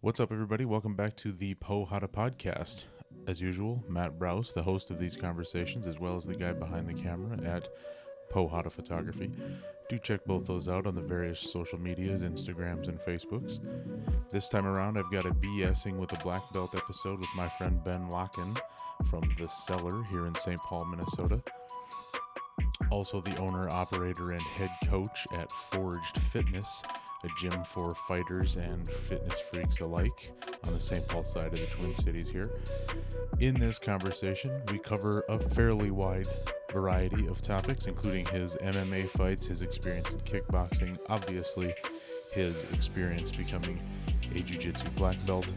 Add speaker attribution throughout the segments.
Speaker 1: What's up, everybody? Welcome back to the Pohada podcast. As usual, Matt Browse, the host of these conversations, as well as the guy behind the camera at Pohada Photography. Do check both those out on the various social medias, Instagrams, and Facebooks. This time around, I've got a BSing with a Black Belt episode with my friend Ben Locken from the Cellar here in St. Paul, Minnesota. Also the owner, operator, and head coach at Forged Fitness, a gym for fighters and fitness freaks alike on the St. Paul side of the Twin Cities here. In this conversation, we cover a fairly wide variety of topics, including his MMA fights, his experience in kickboxing, obviously his experience becoming a Jiu-Jitsu Black Belt,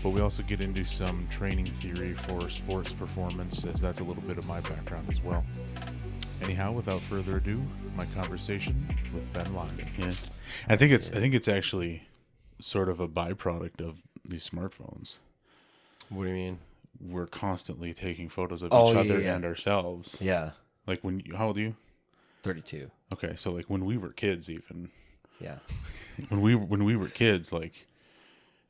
Speaker 1: but we also get into some training theory for sports performance, as that's a little bit of my background as well. Anyhow, without further ado, my conversation with Ben Locken. Yeah. I think it's actually sort of a byproduct of these smartphones.
Speaker 2: What do you mean?
Speaker 1: We're constantly taking photos of each other and ourselves.
Speaker 2: Yeah.
Speaker 1: Like how old are you?
Speaker 2: 32.
Speaker 1: Okay, so like when we were kids, even.
Speaker 2: Yeah.
Speaker 1: when we were kids, like,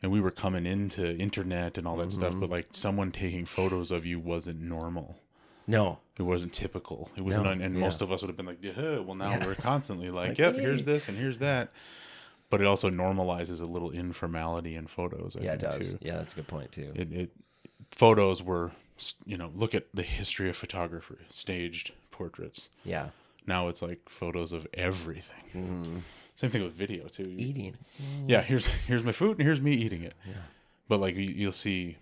Speaker 1: and we were coming into internet and all that stuff, but like someone taking photos of you wasn't normal.
Speaker 2: No.
Speaker 1: It wasn't typical. It wasn't, and most of us would have been like, yeah, well, now we're constantly like, yep, here's this and here's that. But it also normalizes a little informality in photos. I think,
Speaker 2: it does.
Speaker 1: Too.
Speaker 2: Yeah, that's a good point, too.
Speaker 1: Photos were, look at the history of photography, staged portraits.
Speaker 2: Yeah.
Speaker 1: Now it's like photos of everything. Mm-hmm. Same thing with video, too.
Speaker 2: Eating.
Speaker 1: Yeah, here's my food and here's me eating it.
Speaker 2: Yeah.
Speaker 1: But like you'll see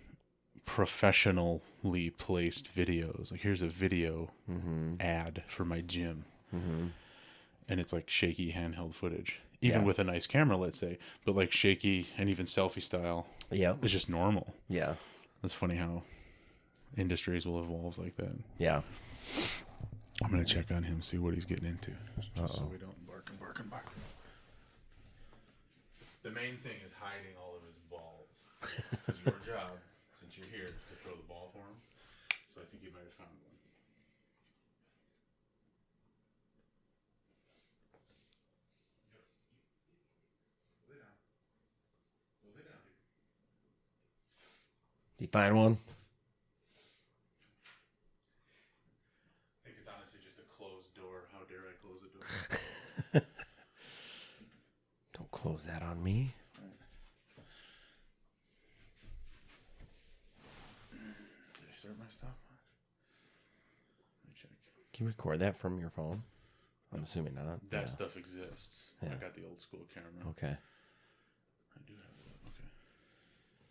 Speaker 1: professionally placed videos. Like, here's a video ad for my gym. Mm-hmm. And it's like shaky handheld footage. Even with a nice camera, let's say. But like shaky and even selfie style. Yeah. It's just normal.
Speaker 2: Yeah.
Speaker 1: It's funny how industries will evolve like that.
Speaker 2: Yeah.
Speaker 1: I'm going to check on him, see what he's getting into. Just so we don't bark. The main thing is hiding all of his balls. It's your job, since you're here, to throw the ball for him. So I think you might have found one. Lay down.
Speaker 2: You find one?
Speaker 1: I think it's honestly just a closed door. How dare I close a door?
Speaker 2: Don't close that on me.
Speaker 1: Did I start my stopwatch? Let me check.
Speaker 2: Can you record that from your phone? I'm assuming not.
Speaker 1: That stuff exists. Yeah. I got the old school camera.
Speaker 2: Okay.
Speaker 1: I do have it. Okay.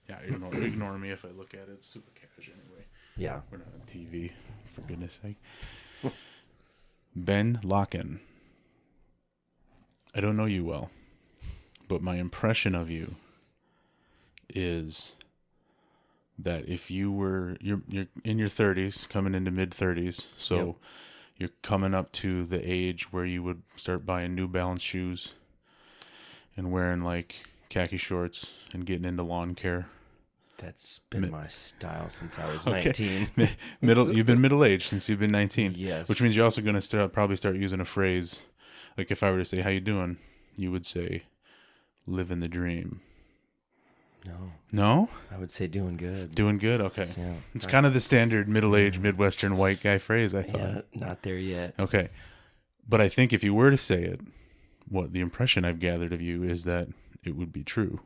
Speaker 1: Yeah, ignore me if I look at it. It's super cash anyway.
Speaker 2: Yeah.
Speaker 1: We're not on TV, for goodness sake. Ben Locken. I don't know you well, but my impression of you is that if you're in your 30s, coming into mid 30s, so you're coming up to the age where you would start buying New Balance shoes and wearing like khaki shorts and getting into lawn care.
Speaker 2: That's been my style since I was 19.
Speaker 1: You've been middle-aged since you've been 19.
Speaker 2: Yes.
Speaker 1: Which means you're also going to probably start using a phrase. Like if I were to say, how you doing? You would say, living the dream. No?
Speaker 2: I would say doing good.
Speaker 1: Doing good? Okay.
Speaker 2: Yeah.
Speaker 1: It's kind of the standard middle-aged, Midwestern white guy phrase, I thought.
Speaker 2: Yeah, not there yet.
Speaker 1: Okay. But I think if you were to say it, what the impression I've gathered of you is that it would be true.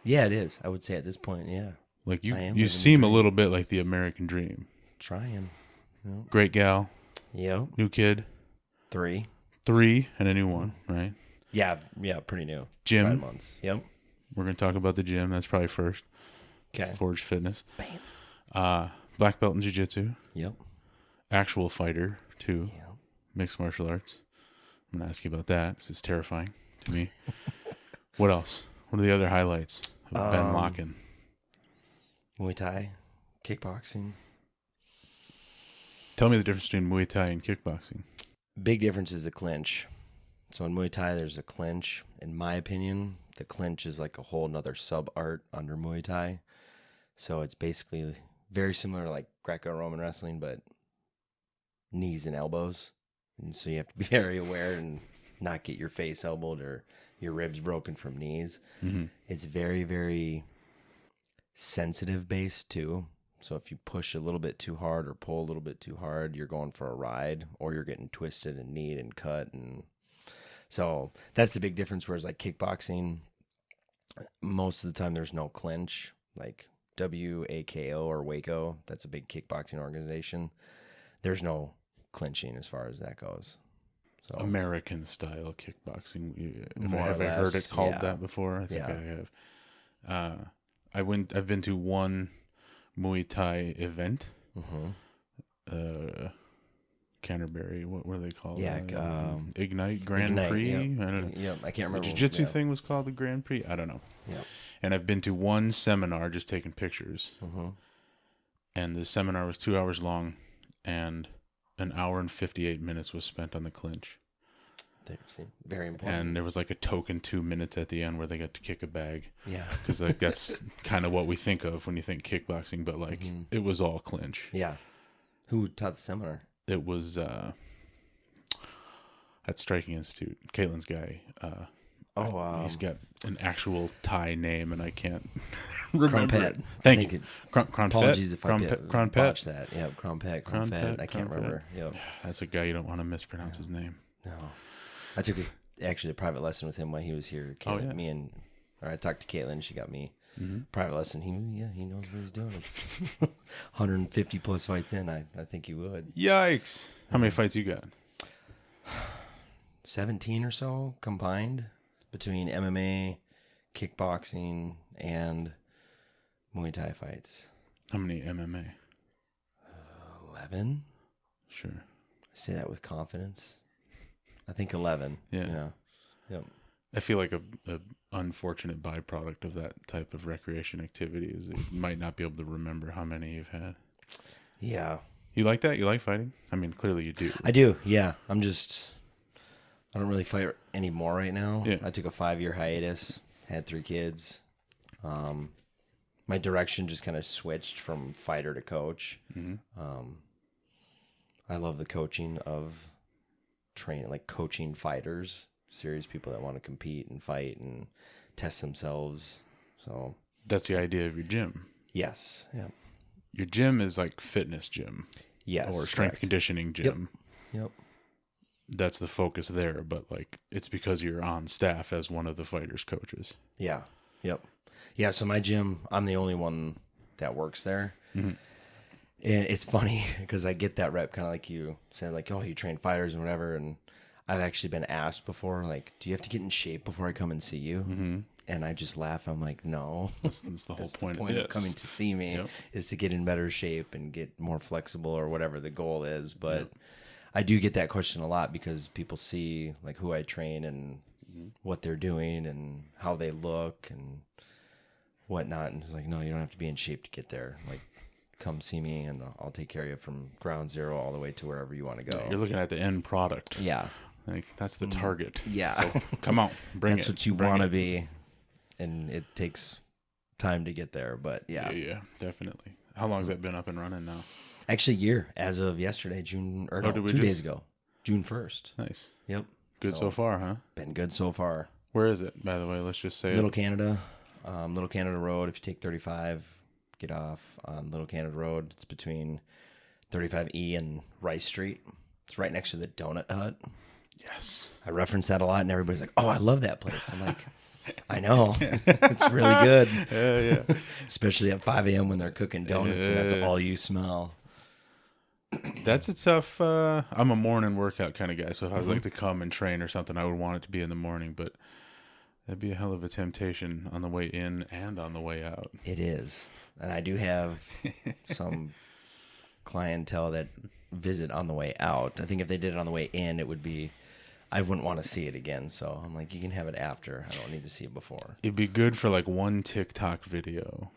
Speaker 2: Yeah, it is. I would say at this point, yeah.
Speaker 1: Like you seem a little bit like the American dream.
Speaker 2: Trying. Yep.
Speaker 1: Great gal.
Speaker 2: Yep.
Speaker 1: New kid.
Speaker 2: 3
Speaker 1: and a new one, right?
Speaker 2: Yeah, pretty new.
Speaker 1: Gym.
Speaker 2: 5 months. Yep.
Speaker 1: We're going to talk about the gym. That's probably first.
Speaker 2: Okay.
Speaker 1: Forged Fitness.
Speaker 2: Bam.
Speaker 1: Black belt in jiu-jitsu.
Speaker 2: Yep.
Speaker 1: Actual fighter, too.
Speaker 2: Yep.
Speaker 1: Mixed martial arts. I'm going to ask you about that because it's terrifying to me. What else? What are the other highlights of Ben Locken?
Speaker 2: Muay Thai, kickboxing.
Speaker 1: Tell me the difference between Muay Thai and kickboxing.
Speaker 2: Big difference is the clinch. So in Muay Thai, there's a clinch. In my opinion, the clinch is like a whole nother sub-art under Muay Thai. So it's basically very similar to like Greco-Roman wrestling, but knees and elbows. And so you have to be very aware and not get your face elbowed or your ribs broken from knees.
Speaker 1: Mm-hmm.
Speaker 2: It's very, very sensitive based too. So if you push a little bit too hard or pull a little bit too hard, you're going for a ride, or you're getting twisted and kneed and cut. And so that's the big difference. Whereas like kickboxing, most of the time there's no clinch. Like WAKO or Waco, that's a big kickboxing organization. There's no clinching as far as that goes. So
Speaker 1: American style kickboxing.
Speaker 2: More
Speaker 1: Have
Speaker 2: or
Speaker 1: I heard
Speaker 2: less,
Speaker 1: it called
Speaker 2: yeah.
Speaker 1: that before? I think
Speaker 2: Yeah.
Speaker 1: I have. I've been to one Muay Thai event. Canterbury, what were they called?
Speaker 2: Yeah,
Speaker 1: Ignite Grand
Speaker 2: Ignite,
Speaker 1: Prix.
Speaker 2: yep.
Speaker 1: I don't know.
Speaker 2: Yep, I can't remember.
Speaker 1: The jiu-jitsu
Speaker 2: yeah.
Speaker 1: thing was called the Grand Prix. I don't know.
Speaker 2: Yep.
Speaker 1: And I've been to one seminar, just taking pictures. And the seminar was 2 hours long, and an hour and 58 minutes was spent on the clinch.
Speaker 2: Very important.
Speaker 1: And there was like a token 2 minutes at the end where they got to kick a bag.
Speaker 2: Yeah.
Speaker 1: Because like that's kind of what we think of when you think kickboxing, but like it was all clinch.
Speaker 2: Yeah. Who taught the seminar?
Speaker 1: It was at Striking Institute. Caitlin's guy. He's got an actual Thai name, and I can't remember it. Thank you.
Speaker 2: Apologies if I
Speaker 1: Kronpet.
Speaker 2: botched that. Yeah, Kronpet. I can't remember. Yep.
Speaker 1: That's a guy you don't want to mispronounce his name.
Speaker 2: No. I took actually a private lesson with him while he was here. I talked to Caitlin. She got me private lesson. He knows what he's doing. It's 150 plus fights in. I think he would.
Speaker 1: Yikes! How many fights you got?
Speaker 2: 17 or so combined between MMA, kickboxing, and Muay Thai fights.
Speaker 1: How many MMA?
Speaker 2: 11.
Speaker 1: Sure.
Speaker 2: I say that with confidence. I think 11.
Speaker 1: Yeah.
Speaker 2: Yep.
Speaker 1: I feel like a unfortunate byproduct of that type of recreation activity is you might not be able to remember how many you've had.
Speaker 2: Yeah.
Speaker 1: You like that? You like fighting? I mean, clearly you do.
Speaker 2: I do. Yeah. I don't really fight anymore right now.
Speaker 1: Yeah.
Speaker 2: I took a 5-year hiatus, had 3 kids. My direction just kind of switched from fighter to coach. I love the coaching of coaching fighters, serious people that want to compete and fight and test themselves. So
Speaker 1: that's the idea of your gym.
Speaker 2: yes. Yeah.
Speaker 1: Your gym is like fitness gym.
Speaker 2: Yes.
Speaker 1: Or strength conditioning gym.
Speaker 2: Yep.
Speaker 1: That's the focus there, but like it's because you're on staff as one of the fighters' coaches.
Speaker 2: Yeah. Yep. Yeah. So my gym, I'm the only one that works there. And it's funny because I get that rep, kind of like you said, like, oh, you train fighters and whatever. And I've actually been asked before, like, do you have to get in shape before I come and see you? And I just laugh. I'm like, no.
Speaker 1: That's the whole point
Speaker 2: of coming to see me is to get in better shape and get more flexible or whatever the goal is. But I do get that question a lot because people see like who I train and what they're doing and how they look and whatnot. And it's like, no, you don't have to be in shape to get there. Like, come see me and I'll take care of you from ground zero all the way to wherever you want to go.
Speaker 1: You're looking at the end product.
Speaker 2: Yeah.
Speaker 1: Like that's the target.
Speaker 2: Yeah.
Speaker 1: So come on,
Speaker 2: That's what you want to be. And it takes time to get there, but yeah.
Speaker 1: Yeah, definitely. How long has that been up and running now?
Speaker 2: Actually, a year as of yesterday, 2 days ago, June 1st.
Speaker 1: Nice.
Speaker 2: Yep.
Speaker 1: Good so far, huh?
Speaker 2: Been good so far.
Speaker 1: Where is it, by the way? Let's just say
Speaker 2: Little Canada Road. If you take 35, get off on Little Canada Road. It's between 35E and Rice Street. It's right next to the Donut Hut.
Speaker 1: Yes.
Speaker 2: I reference that a lot, and everybody's like, "Oh, I love that place." I'm like, "I know, it's really good."
Speaker 1: Yeah.
Speaker 2: Especially at 5 a.m. when they're cooking donuts, and that's all you smell.
Speaker 1: That's a tough. I'm a morning workout kind of guy, so if I was like to come and train or something, I would want it to be in the morning, but that'd be a hell of a temptation on the way in and on the way out.
Speaker 2: It is, and I do have some clientele that visit on the way out. I think if they did it on the way in, it would be, I wouldn't want to see it again. So I'm like, you can have it after. I don't need to see it before.
Speaker 1: It'd be good for like one TikTok video.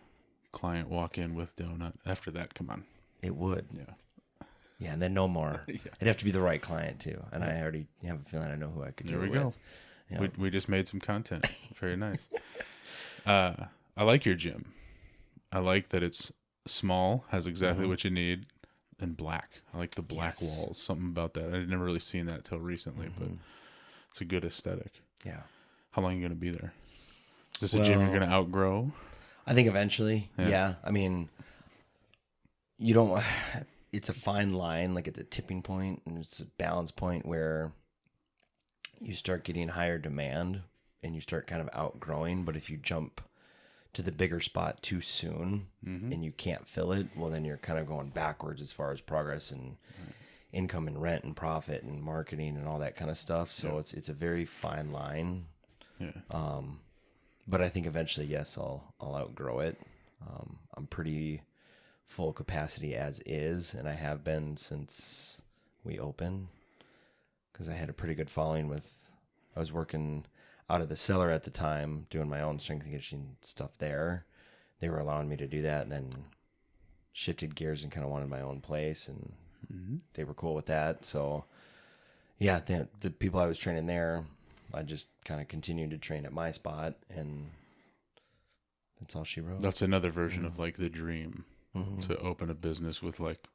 Speaker 1: Client walk in with donut. After that, come on.
Speaker 2: It would.
Speaker 1: Yeah.
Speaker 2: Yeah, and then no more. It'd have to be the right client too. And I already have a feeling I know who I could do it with.
Speaker 1: There we go. Yeah. We just made some content. Very nice. I like your gym. I like that it's small, has exactly what you need, and black. I like the black walls. Something about that. I'd never really seen that till recently, but it's a good aesthetic.
Speaker 2: Yeah.
Speaker 1: How long are you going to be there? Is this a gym you're going to outgrow?
Speaker 2: I think eventually, yeah. I mean, you don't, it's a fine line, like it's a tipping point and it's a balance point where you start getting higher demand and you start kind of outgrowing. But if you jump to the bigger spot too soon and you can't fill it, well, then you're kind of going backwards as far as progress and income and rent and profit and marketing and all that kind of stuff. So it's a very fine line. Yeah. But I think eventually, yes, I'll outgrow it. I'm pretty full capacity as is, and I have been since we opened because I had a pretty good following I was working out of the cellar at the time, doing my own strength and conditioning stuff there. They were allowing me to do that, and then shifted gears and kind of wanted my own place, and they were cool with that. So, yeah, the people I was training there, I just kind of continued to train at my spot, and that's all she wrote.
Speaker 1: That's another version of like the dream to open a business with like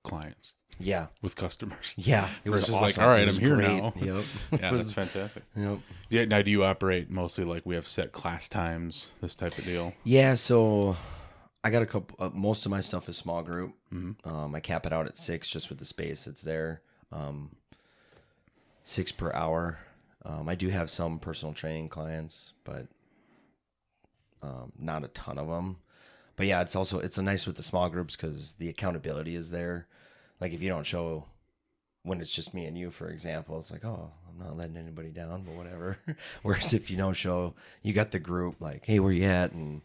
Speaker 1: clients.
Speaker 2: Yeah.
Speaker 1: With customers.
Speaker 2: Yeah.
Speaker 1: It was just awesome. Like, all right, I'm here now.
Speaker 2: Yep.
Speaker 1: Yeah, that's fantastic.
Speaker 2: Yep.
Speaker 1: Yeah. Now, do you operate mostly like we have set class times, this type of deal?
Speaker 2: Yeah. So I got a couple, most of my stuff is small group. I cap it out at 6 just with the space that's there. 6 per hour. I do have some personal training clients, but not a ton of them. But yeah, it's nice with the small groups because the accountability is there. Like if you don't show when it's just me and you, for example, it's like, oh, I'm not letting anybody down, but whatever. Whereas if you don't show, you got the group like, hey, where you at? And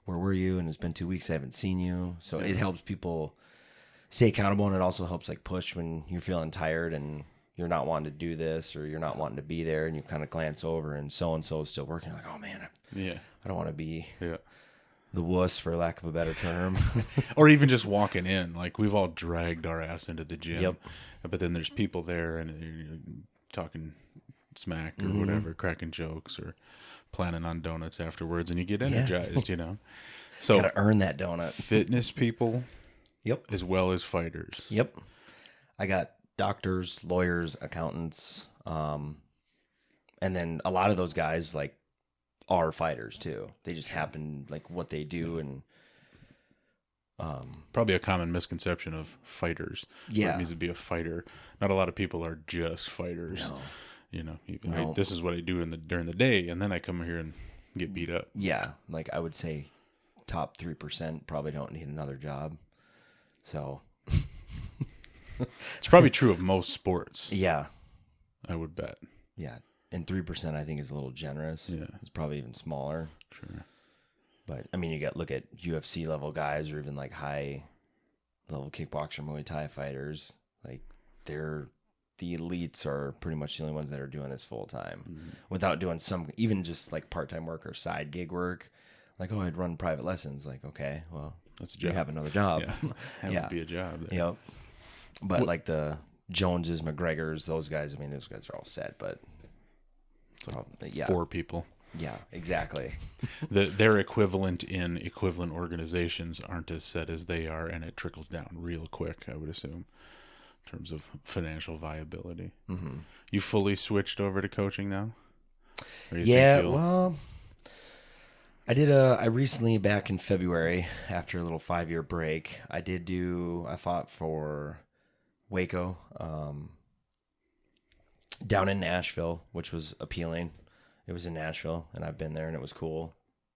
Speaker 2: where were you? And it's been 2 weeks, I haven't seen you. So it helps people stay accountable, and it also helps like push when you're feeling tired and you're not wanting to do this or you're not wanting to be there, and you kind of glance over and so is still working. Like, oh man, I don't want to be the wuss, for lack of a better term.
Speaker 1: Or even just walking in. Like we've all dragged our ass into the gym.
Speaker 2: Yep.
Speaker 1: But then there's people there and you're talking smack or whatever, cracking jokes or planning on donuts afterwards, and you get energized, you know. So
Speaker 2: gotta earn that donut.
Speaker 1: Fitness people, as well as fighters.
Speaker 2: Yep. I got doctors, lawyers, accountants, and then a lot of those guys like are fighters too. They just happen like what they do, and
Speaker 1: probably a common misconception of fighters. It means to be a fighter. Not a lot of people are just fighters. No. You know, this is what I do during the day, and then I come here and get beat up.
Speaker 2: Yeah, like I would say, top 3% probably don't need another job. So
Speaker 1: it's probably true of most sports.
Speaker 2: Yeah,
Speaker 1: I would bet.
Speaker 2: Yeah, and 3% I think is a little generous. Yeah, it's probably even smaller.
Speaker 1: Sure.
Speaker 2: But I mean, look at UFC level guys, or even like high level kickboxer, Muay Thai fighters. Like the elites are pretty much the only ones that are doing this full time, without doing some, even just like part-time work or side gig work. Like, oh, I'd run private lessons. Like, okay, well,
Speaker 1: that's a job.
Speaker 2: You have another job.
Speaker 1: That would be a job there.
Speaker 2: Yep. But like the Joneses, McGregors, those guys, I mean, those guys are all set, but
Speaker 1: like 4 people.
Speaker 2: Yeah, exactly.
Speaker 1: Their equivalent in equivalent organizations aren't as set as they are, and it trickles down real quick, I would assume, in terms of financial viability. You fully switched over to coaching now?
Speaker 2: Well, I recently, back in February, after a little 5-year break, I fought for Waco, down in Nashville, which was appealing. It was in Nashville, and I've been there, and it was cool.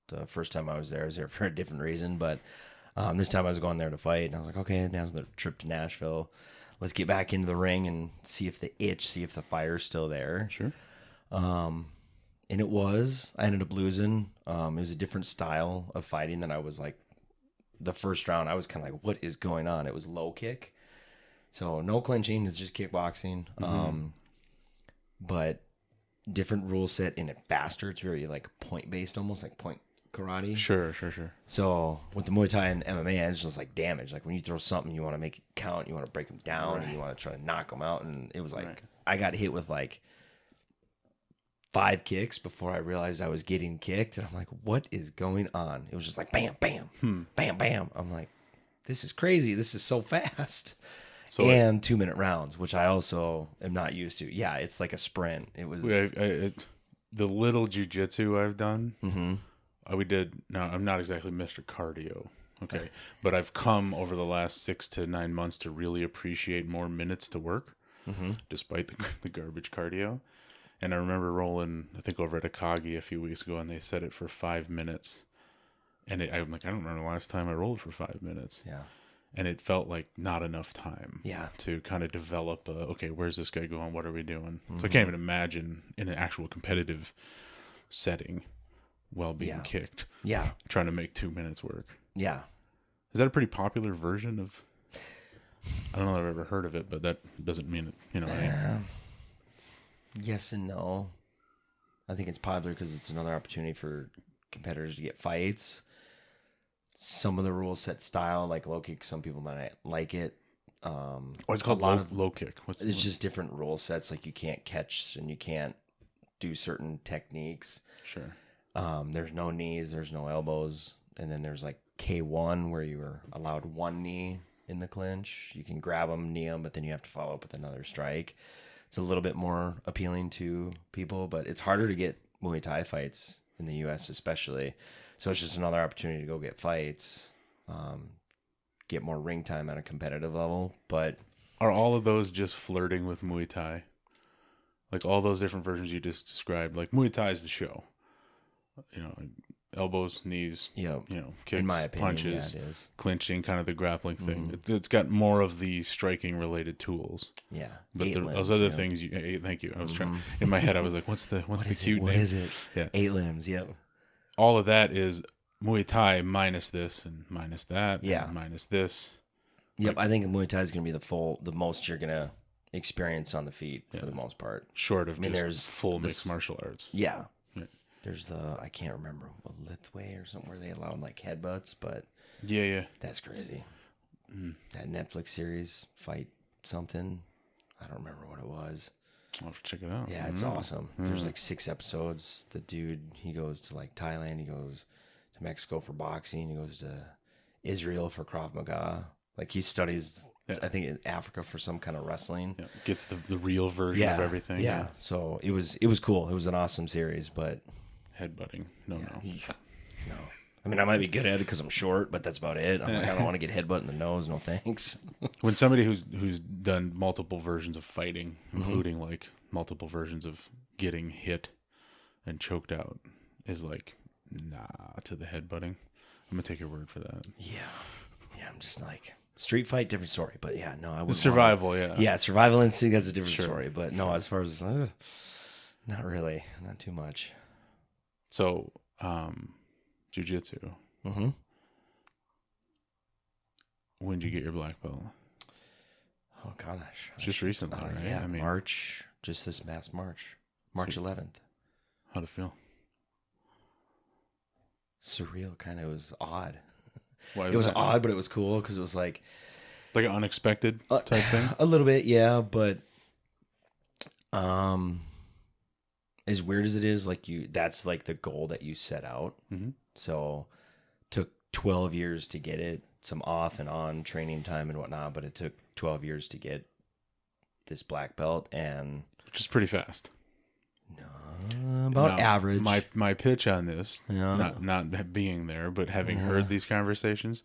Speaker 2: The first time I was there for a different reason, but this time I was going there to fight, and I was like, okay, now's the trip to Nashville. Let's get back into the ring and see if the fire's still there.
Speaker 1: Sure.
Speaker 2: And I ended up losing. It was a different style of fighting than I was like the first round. I was kind of like, what is going on? It was low kick. So no clinching. It's just kickboxing. But different rule set in it faster. It's very like point based, almost like point karate.
Speaker 1: Sure.
Speaker 2: So with the Muay Thai and MMA, it's just like damage. Like when you throw something, you want to make it count. You want to break them down, and you want to try to knock them out. And it was like I got hit with like 5 kicks before I realized I was getting kicked, and I'm like, what is going on? It was just like bam, bam, bam, bam. I'm like, this is crazy. This is so fast. And 2-minute rounds, which I also am not used to. Yeah, it's like a sprint. It was.
Speaker 1: the little jiu-jitsu I've done,
Speaker 2: Mm-hmm.
Speaker 1: Now I'm not exactly Mr. Cardio, okay, but I've come over the last 6 to 9 months to really appreciate more minutes to work, despite the garbage cardio. And I remember rolling, I think over at Akagi a few weeks ago, and they set it for 5 minutes. And I'm like, I don't remember the last time I rolled for 5 minutes.
Speaker 2: Yeah.
Speaker 1: And it felt like not enough time
Speaker 2: Yeah.
Speaker 1: to kind of develop, okay, where's this guy going? What are we doing? So I can't even imagine in an actual competitive setting while being kicked.
Speaker 2: Yeah.
Speaker 1: Trying to make 2 minutes work.
Speaker 2: Yeah.
Speaker 1: Is that a pretty popular version of, I don't know if I've ever heard of it, but that doesn't mean it, you know what I mean?
Speaker 2: Yes and no. I think it's popular because it's another opportunity for competitors to get fights. Some of the rules set style, like low kick, some people might not like it.
Speaker 1: It's called low kick.
Speaker 2: It's just different rule sets. Like you can't catch and you can't do certain techniques.
Speaker 1: Sure.
Speaker 2: There's no knees, there's no elbows. And then there's like K1 where you are allowed one knee in the clinch. You can grab them, knee them, but then you have to follow up with another strike. It's a little bit more appealing to people, but it's harder to get Muay Thai fights in the U.S. especially. So it's just another opportunity to go get fights, get more ring time at a competitive level. But
Speaker 1: are all of those just flirting with Muay Thai? Like all those different versions you just described, like Muay Thai is the show. You know, elbows, knees, kicks,
Speaker 2: in my opinion,
Speaker 1: punches,
Speaker 2: yeah, it is.
Speaker 1: Clinching, kind of the grappling thing. It's got more of the striking related tools.
Speaker 2: Yeah,
Speaker 1: but those other things. Thank you. I was trying in my head. I was like, what's the cute name?
Speaker 2: What is it?
Speaker 1: Yeah,
Speaker 2: 8 limbs. Yep.
Speaker 1: All of that is Muay Thai minus this and minus that.
Speaker 2: Yeah,
Speaker 1: and minus this.
Speaker 2: Yep. I think Muay Thai is going to be the most you're going to experience on the feet for the most part.
Speaker 1: Short of there's full mixed martial arts.
Speaker 2: Yeah. There's I can't remember, Lithway or something where they allowed like headbutts, but
Speaker 1: yeah,
Speaker 2: that's crazy. That Netflix series, Fight something, I don't remember what it was.
Speaker 1: I'll have to check it out.
Speaker 2: Yeah, it's awesome. There's like 6 episodes. The dude, he goes to like Thailand, he goes to Mexico for boxing, he goes to Israel for Krav Maga. Like he studies, I think in Africa for some kind of wrestling.
Speaker 1: Yeah. Gets the real version of everything.
Speaker 2: Yeah. So it was cool. It was an awesome series, but
Speaker 1: headbutting, no.
Speaker 2: I mean, I might be good at it because I'm short, but that's about it. I'm like, I don't want to get headbutt in the nose. No thanks.
Speaker 1: When somebody who's done multiple versions of fighting, including like multiple versions of getting hit and choked out, is like, nah to the headbutting, I'm gonna take your word for that.
Speaker 2: Yeah, I'm just like street fight, different story. But yeah, no, I would
Speaker 1: survival.
Speaker 2: Survival instinct, that's a different story. But no, as far as not really, not too much.
Speaker 1: So, jiu-jitsu. When did you get your black belt?
Speaker 2: Oh gosh,
Speaker 1: just recently, right?
Speaker 2: Yeah, I mean, March, just this past March 11th.
Speaker 1: How'd it feel?
Speaker 2: Surreal, kind of. It was odd.
Speaker 1: Why
Speaker 2: it was odd, but it was cool because it was like
Speaker 1: an unexpected type thing.
Speaker 2: A little bit, yeah, but as weird as it is, like that's like the goal that you set out. So took 12 years to get it, some off and on training time and whatnot, but it took 12 years to get this black belt, and
Speaker 1: which is pretty fast.
Speaker 2: No, about average.
Speaker 1: My pitch on this, not being there, but having heard these conversations,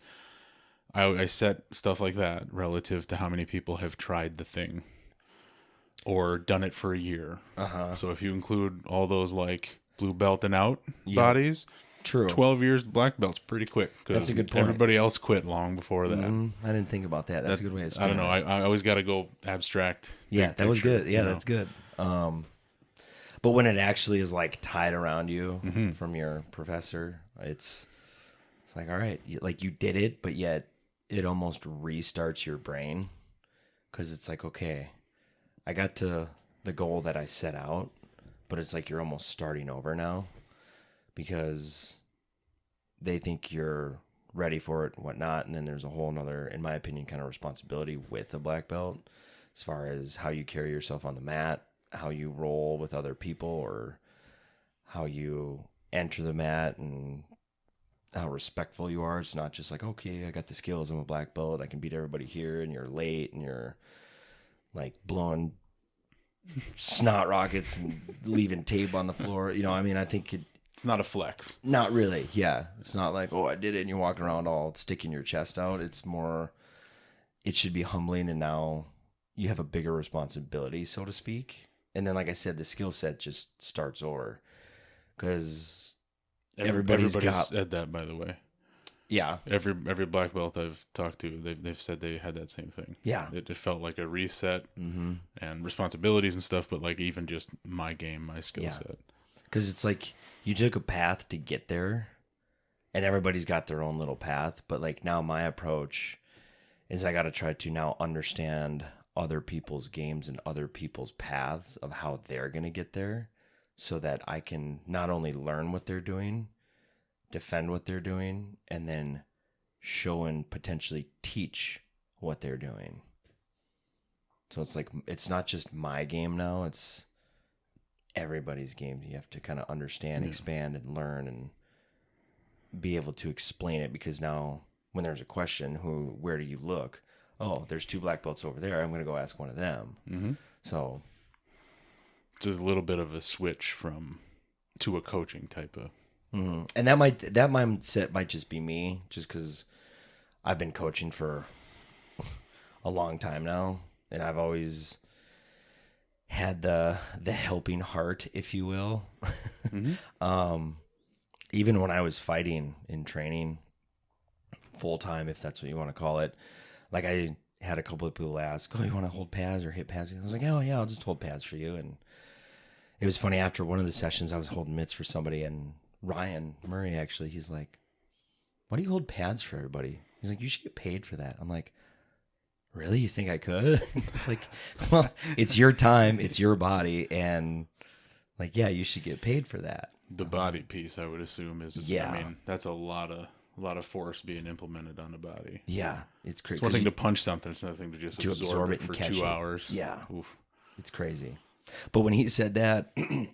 Speaker 1: I set stuff like that relative to how many people have tried the thing or done it for a year. So if you include all those like blue belt and out bodies,
Speaker 2: true,
Speaker 1: 12 years black belt's pretty quick.
Speaker 2: That's a good point.
Speaker 1: Everybody else quit long before that.
Speaker 2: I didn't think about that. That's a good way to spin
Speaker 1: I don't know. I always got to go abstract.
Speaker 2: Yeah, that was good. Yeah, that's good. But when it actually is like tied around you from your professor, it's like, all right, like you did it, but yet it almost restarts your brain because it's like, okay, I got to the goal that I set out, but it's like you're almost starting over now because they think you're ready for it and whatnot. And then there's a whole nother, in my opinion, kind of responsibility with a black belt as far as how you carry yourself on the mat, how you roll with other people, or how you enter the mat and how respectful you are. It's not just like, okay, I got the skills, I'm a black belt, I can beat everybody here, and you're late and you're like blowing snot rockets and leaving tape on the floor. You know, I mean, I think
Speaker 1: it's not a flex.
Speaker 2: Not really. Yeah. It's not like, oh, I did it, and you're walking around all sticking your chest out. It's more, it should be humbling, and now you have a bigger responsibility, so to speak. And then, like I said, the skill set just starts over because everybody's got
Speaker 1: said that, by the way.
Speaker 2: Yeah.
Speaker 1: Every black belt I've talked to, they've said they had that same thing.
Speaker 2: Yeah.
Speaker 1: It felt like a reset and responsibilities and stuff, but like even just my game, my skill set.
Speaker 2: Because it's like you took a path to get there, and everybody's got their own little path. But like now my approach is I got to try to now understand other people's games and other people's paths of how they're going to get there so that I can not only learn what they're doing, defend what they're doing, and then show and potentially teach what they're doing. So it's like, it's not just my game now, it's everybody's game. You have to kind of understand, expand, and learn, and be able to explain it, because now when there's a question, where do you look? Oh, there's 2 black belts over there. I'm going to go ask one of them. Mm-hmm. So
Speaker 1: it's a little bit of a switch to a coaching type of.
Speaker 2: Mm-hmm. And that mindset might just be me, just because I've been coaching for a long time now, and I've always had the helping heart, if you will. Mm-hmm. Even when I was fighting in training, full-time, if that's what you want to call it, like I had a couple of people ask, "Oh, you want to hold pads or hit pads?" I was like, "Oh yeah, I'll just hold pads for you." And it was funny, after one of the sessions, I was holding mitts for somebody, and Ryan Murray, actually, he's like, "Why do you hold pads for everybody?" He's like, "You should get paid for that." I'm like, "Really? You think I could?" It's like, well, it's your time, it's your body, and like, yeah, you should get paid for that.
Speaker 1: The body piece, I would assume, is, I mean, that's a lot of force being implemented on the body.
Speaker 2: Yeah, it's crazy.
Speaker 1: It's one thing to punch something, it's another thing to just absorb it for 2 hours.
Speaker 2: Yeah. Oof. It's crazy. But when he said that, I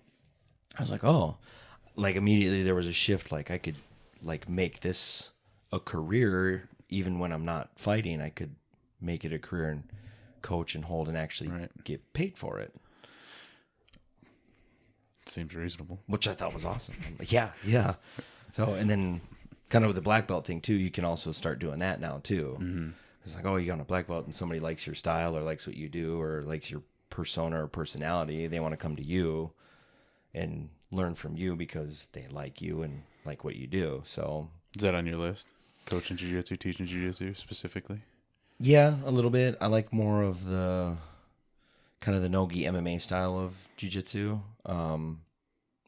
Speaker 2: was like, oh, like immediately there was a shift. Like I could like make this a career, even when I'm not fighting. I could make it a career and coach and hold and actually get paid for it.
Speaker 1: Seems reasonable.
Speaker 2: Which I thought was awesome. I'm like, yeah. So, and then kind of with the black belt thing too, you can also start doing that now too. Mm-hmm. It's like, oh, you got a black belt and somebody likes your style or likes what you do or likes your persona or personality. They want to come to you and learn from you because they like you and like what you do. So
Speaker 1: is that on your list? Coaching jiu-jitsu, teaching jiu-jitsu specifically?
Speaker 2: Yeah, a little bit. I like more of the kind of the no-gi MMA style of jiu-jitsu.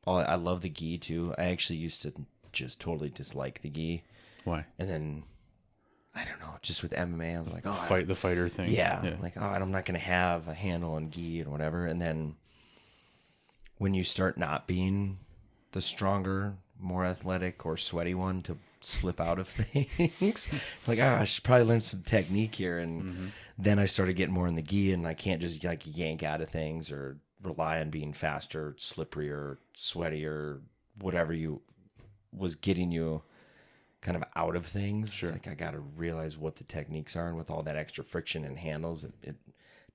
Speaker 2: I love the gi too. I actually used to just totally dislike the gi.
Speaker 1: Why?
Speaker 2: And then I don't know, just with MMA, I was like,
Speaker 1: the fighter thing.
Speaker 2: Yeah. Like, oh, I'm not going to have a handle on gi and whatever. And then when you start not being the stronger, more athletic or sweaty one to slip out of things, like, I should probably learn some technique here. And then I started getting more in the gi, and I can't just like yank out of things or rely on being faster, slipperier, sweatier, whatever was getting you kind of out of things.
Speaker 1: Sure.
Speaker 2: It's like I got to realize what the techniques are, and with all that extra friction and handles, it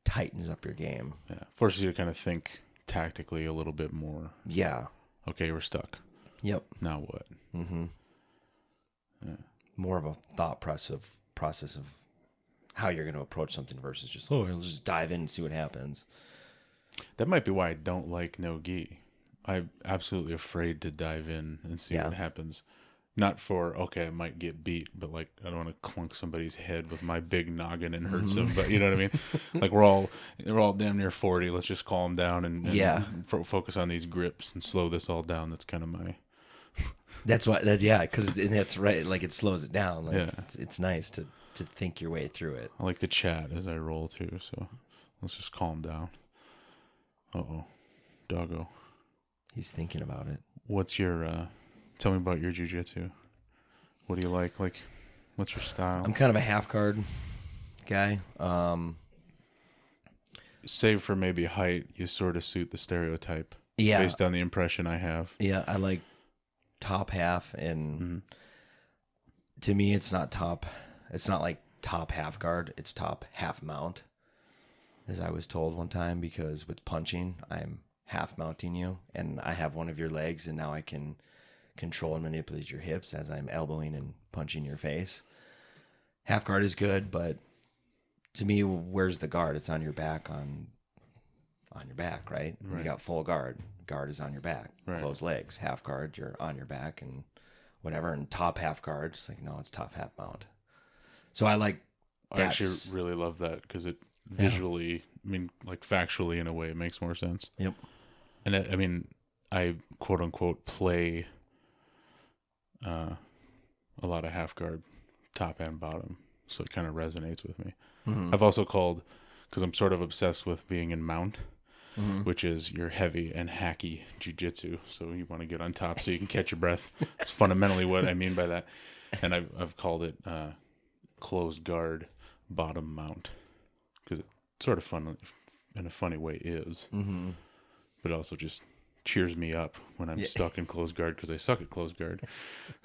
Speaker 2: tightens up your game.
Speaker 1: Yeah, forces you to kind of think tactically a little bit more.
Speaker 2: Yeah.
Speaker 1: Okay, we're stuck.
Speaker 2: Yep.
Speaker 1: Now what?
Speaker 2: Mm-hmm. Yeah. More of a thought process of how you're going to approach something versus just, let's just dive in and see what happens.
Speaker 1: That might be why I don't like no gi. I'm absolutely afraid to dive in and see what happens. Not for, I might get beat, but like, I don't want to clunk somebody's head with my big noggin and hurt them. But you know what I mean? Like we're all damn near 40. Let's just calm down and focus on these grips and slow this all down. That's kind of my.
Speaker 2: That's why. Because that's right. Like it slows it down. Like it's nice to think your way through it.
Speaker 1: I like to chat as I roll too. So let's just calm down. Doggo.
Speaker 2: He's thinking about it.
Speaker 1: What's your? Tell me about your jiu-jitsu. What do you like? Like, what's your style?
Speaker 2: I'm kind of a half guard guy.
Speaker 1: Save for maybe height, you sort of suit the stereotype.
Speaker 2: Yeah.
Speaker 1: Based on the impression I have.
Speaker 2: Yeah, I like top half, and to me, it's not top. It's not like top half guard. It's top half mount. as I was told one time, because with punching, I'm half mounting you, and I have one of your legs, and now I can control and manipulate your hips as I'm elbowing and punching your face. Half guard is good, but to me, where's the guard? It's on your back, on your back, right? You got full guard. Guard is on your back. Right. Closed legs. Half guard, you're on your back and whatever. And top half guard, it's like, no, it's top half mount. So I actually
Speaker 1: really love that because it visually, I mean, like factually in a way, it makes more sense.
Speaker 2: Yep.
Speaker 1: And I mean, I quote unquote play a lot of half guard, top and bottom. So it kind of resonates with me. Mm-hmm. I've also called, because I'm sort of obsessed with being in mount, which is your heavy and hacky jiu-jitsu. So you want to get on top so you can catch your breath. It's fundamentally what I mean by that. And I've called it closed guard bottom mount because it sort of fun in a funny way is. Mm-hmm. But it also just cheers me up when I'm stuck in closed guard because I suck at closed guard.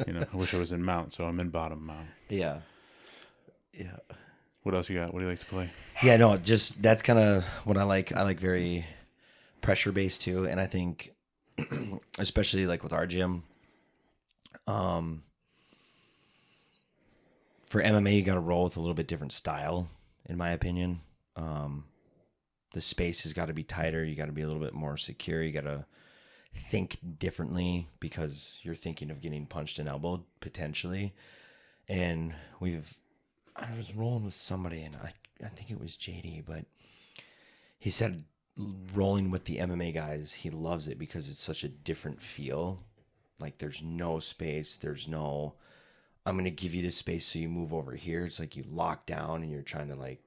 Speaker 1: You know, I wish I was in mount, so I'm in bottom mount.
Speaker 2: Yeah. Yeah.
Speaker 1: What else you got? What do you like to play?
Speaker 2: Yeah, no, just that's kind of what I like. I like very pressure based too, and I think especially like with our gym, for MMA you got to roll with a little bit different style, in my opinion. The space has got to be tighter. You got to be a little bit more secure. You got to think differently because you're thinking of getting punched and elbowed potentially. And I was rolling with somebody, and I think it was JD, but he said rolling with the MMA guys, he loves it because it's such a different feel. Like there's no space. There's no, I'm going to give you this space so you move over here. It's like you lock down and you're trying to like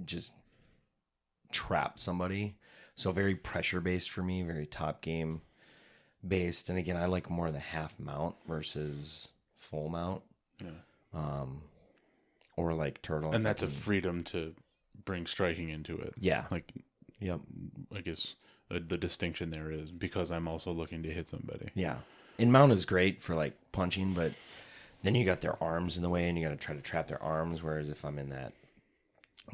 Speaker 2: just trap somebody. So very pressure based for me, very top game based. And again, I like more of the half mount versus full mount. Yeah. Or like turtle.
Speaker 1: And that's a freedom to bring striking into it.
Speaker 2: Yeah.
Speaker 1: Like,
Speaker 2: yep.
Speaker 1: I guess the distinction there is because I'm also looking to hit somebody.
Speaker 2: Yeah. In mount is great for like punching, but then you got their arms in the way and you got to try to trap their arms. Whereas if I'm in that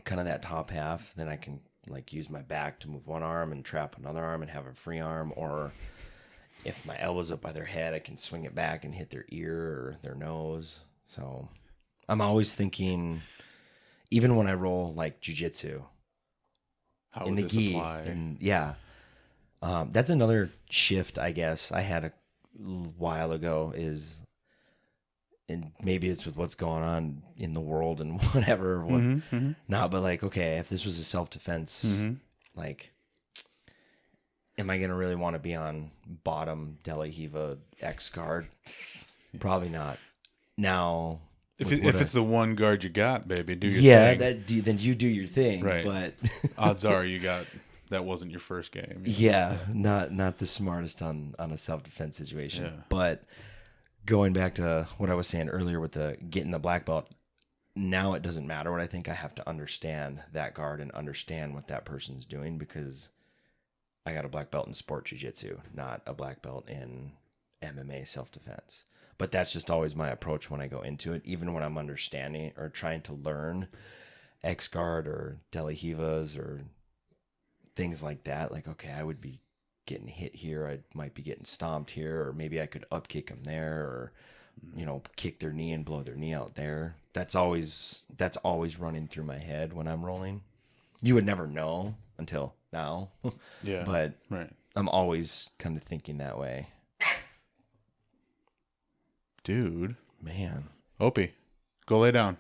Speaker 2: kind of that top half, then I can like use my back to move one arm and trap another arm and have a free arm. Or if my elbow's up by their head, I can swing it back and hit their ear or their nose. So I'm always thinking, even when I roll like jiu-jitsu in the gi, and that's another shift I guess I had a while ago is, and maybe it's with what's going on in the world and whatever, not, but like, okay, if this was a self-defense, like, am I going to really want to be on bottom De La Hiva X guard? Probably not. Now,
Speaker 1: if it's the one guard you got, baby, do your thing.
Speaker 2: Then you do your thing.
Speaker 1: Right.
Speaker 2: But
Speaker 1: odds are that wasn't your first game.
Speaker 2: Yeah, not the smartest on a self-defense situation. Yeah. But going back to what I was saying earlier with the getting the black belt, now it doesn't matter what I think. I have to understand that guard and understand what that person's doing because I got a black belt in sport jiu-jitsu, not a black belt in MMA self-defense. But that's just always my approach when I go into it, even when I'm understanding or trying to learn X-guard or De La Hivas or things like that. Like, okay, I would be getting hit here. I might be getting stomped here, or maybe I could up kick them there, or, kick their knee and blow their knee out there. That's always running through my head when I'm rolling. You would never know until now.
Speaker 1: Yeah.
Speaker 2: But
Speaker 1: right.
Speaker 2: I'm always kind of thinking that way.
Speaker 1: Dude.
Speaker 2: Man.
Speaker 1: Opie, go lay down.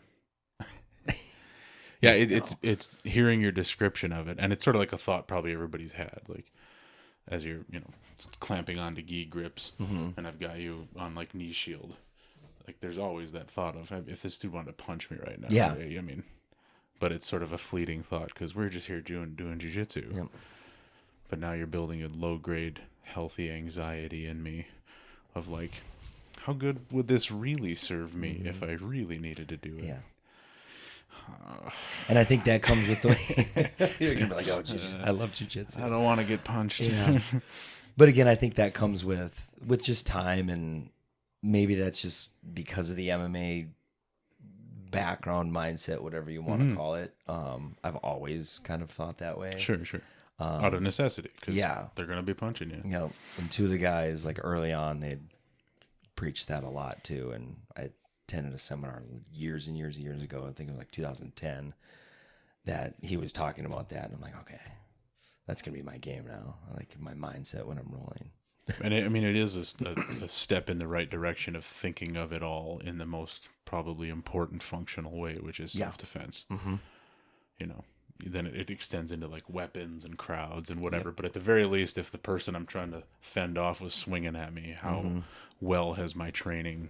Speaker 1: Yeah, it's hearing your description of it, and it's sort of like a thought probably everybody's had, like as you're clamping onto gi grips, and I've got you on like knee shield. Like there's always that thought of if this dude wanted to punch me right now.
Speaker 2: Yeah.
Speaker 1: I mean, but it's sort of a fleeting thought because we're just here doing jiu-jitsu.
Speaker 2: Yep.
Speaker 1: But now you're building a low grade healthy anxiety in me of like, how good would this really serve me if I really needed to do it?
Speaker 2: Yeah. And I think that comes with the way you're gonna be like, oh, I love jiu-jitsu.
Speaker 1: I don't want to get punched.
Speaker 2: Yeah. But again, I think that comes with just time, and maybe that's just because of the MMA background mindset, whatever you want to call it. I've always kind of thought that way.
Speaker 1: Sure. Out of necessity, because they're going to be punching you.
Speaker 2: You know, and two of the guys, like early on, they'd preached that a lot too. And I attended a seminar years and years and years ago. I think it was like 2010 that he was talking about that. And I'm like, okay, that's going to be my game now. I like my mindset when I'm rolling.
Speaker 1: And it is a step in the right direction of thinking of it all in the most probably important functional way, which is self-defense. You know, then it extends into like weapons and crowds and whatever. But at the very least, if the person I'm trying to fend off was swinging at me, how well has my training,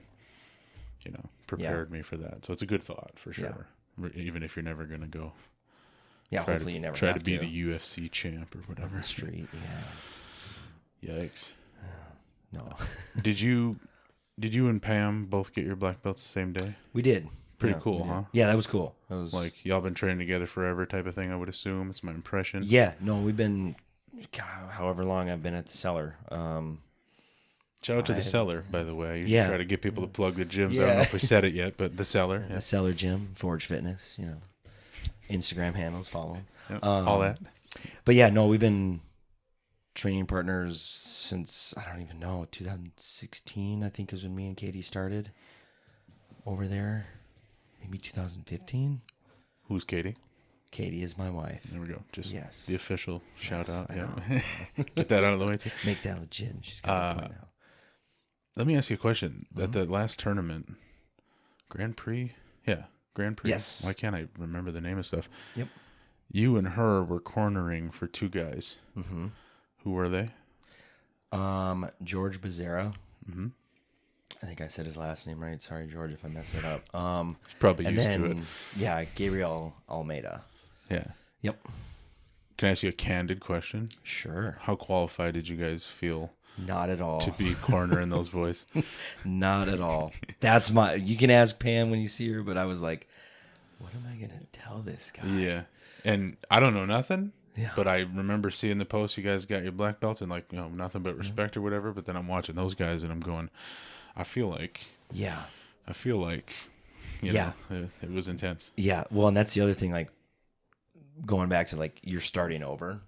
Speaker 1: you know, prepared me for that? So it's a good thought for sure. Even if you're never going to go.
Speaker 2: Yeah, hopefully you never
Speaker 1: try to be the UFC champ or whatever.
Speaker 2: On the street,
Speaker 1: Yikes.
Speaker 2: No.
Speaker 1: Did you and Pam both get your black belts the same day?
Speaker 2: We did.
Speaker 1: Pretty cool, huh?
Speaker 2: Yeah, that was cool. That was
Speaker 1: like y'all been training together forever type of thing, I would assume. It's my impression.
Speaker 2: Yeah, no, we've been however long I've been at the Cellar.
Speaker 1: Shout out to the Cellar, by the way. You should try to get people to plug the gyms. I don't know if we said it yet, but the Cellar.
Speaker 2: The Cellar Gym, Forge Fitness, you know. Instagram handles, follow them.
Speaker 1: All that.
Speaker 2: But yeah, no, we've been training partners since, I don't even know, 2016, I think is when me and Katie started over there. Maybe 2015.
Speaker 1: Who's Katie?
Speaker 2: Katie is my wife.
Speaker 1: There we go. Just the official shout out. Yeah.
Speaker 2: Get
Speaker 1: Get that out of the way too.
Speaker 2: Make that legit. She's got a point now.
Speaker 1: Let me ask you a question. At that last tournament, Grand Prix? Yeah, Grand Prix.
Speaker 2: Yes.
Speaker 1: Why can't I remember the name of stuff?
Speaker 2: Yep.
Speaker 1: You and her were cornering for two guys. Who were they?
Speaker 2: George Bezerra. I think I said his last name right. Sorry, George, if I messed it up.
Speaker 1: He's probably used to it.
Speaker 2: Yeah, Gabriel Almeida.
Speaker 1: Yeah.
Speaker 2: Yep.
Speaker 1: Can I ask you a candid question?
Speaker 2: Sure.
Speaker 1: How qualified did you guys feel?
Speaker 2: Not at all.
Speaker 1: To be cornering those boys?
Speaker 2: Not at all. You can ask Pam when you see her, but I was like, what am I going to tell this guy?
Speaker 1: Yeah. And I don't know nothing.
Speaker 2: Yeah.
Speaker 1: But I remember seeing the post, you guys got your black belts and like, you know, nothing but respect or whatever. But then I'm watching those guys and I'm going, I feel like, you know, it was intense.
Speaker 2: Yeah. Well, and that's the other thing, like going back to like, you're starting over.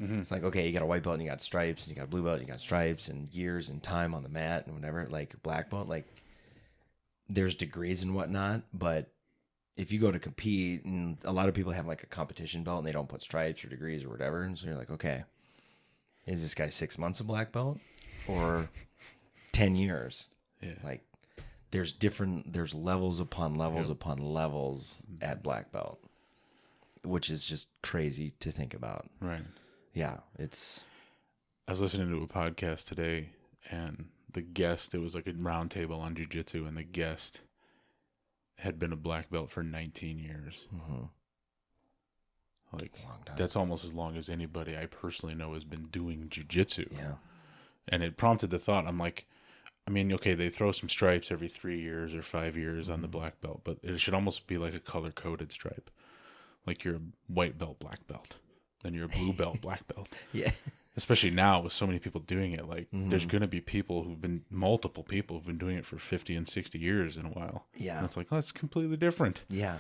Speaker 2: It's like, okay, you got a white belt and you got stripes and you got a blue belt and you got stripes and years and time on the mat and whatever, like black belt, like there's degrees and whatnot. But if you go to compete, and a lot of people have like a competition belt and they don't put stripes or degrees or whatever. And so you're like, okay, is this guy 6 months of black belt or 10 years?
Speaker 1: Yeah.
Speaker 2: Like there's levels upon levels upon levels at black belt, which is just crazy to think about.
Speaker 1: Right.
Speaker 2: Yeah.
Speaker 1: I was listening to a podcast today and the guest, it was like a round table on jiu-jitsu, and the guest had been a black belt for 19 years. Like that's almost as long as anybody I personally know has been doing jiu-jitsu.
Speaker 2: Yeah.
Speaker 1: And it prompted the thought, I'm like, I mean, okay, they throw some stripes every 3 years or 5 years on the black belt, but it should almost be like a color-coded stripe. Like you're a white belt, black belt. Then you're a blue belt, black belt.
Speaker 2: Yeah.
Speaker 1: Especially now with so many people doing it. Like there's going to be multiple people who've been doing it for 50 and 60 years in a while.
Speaker 2: Yeah.
Speaker 1: And it's like, oh, that's completely different.
Speaker 2: Yeah.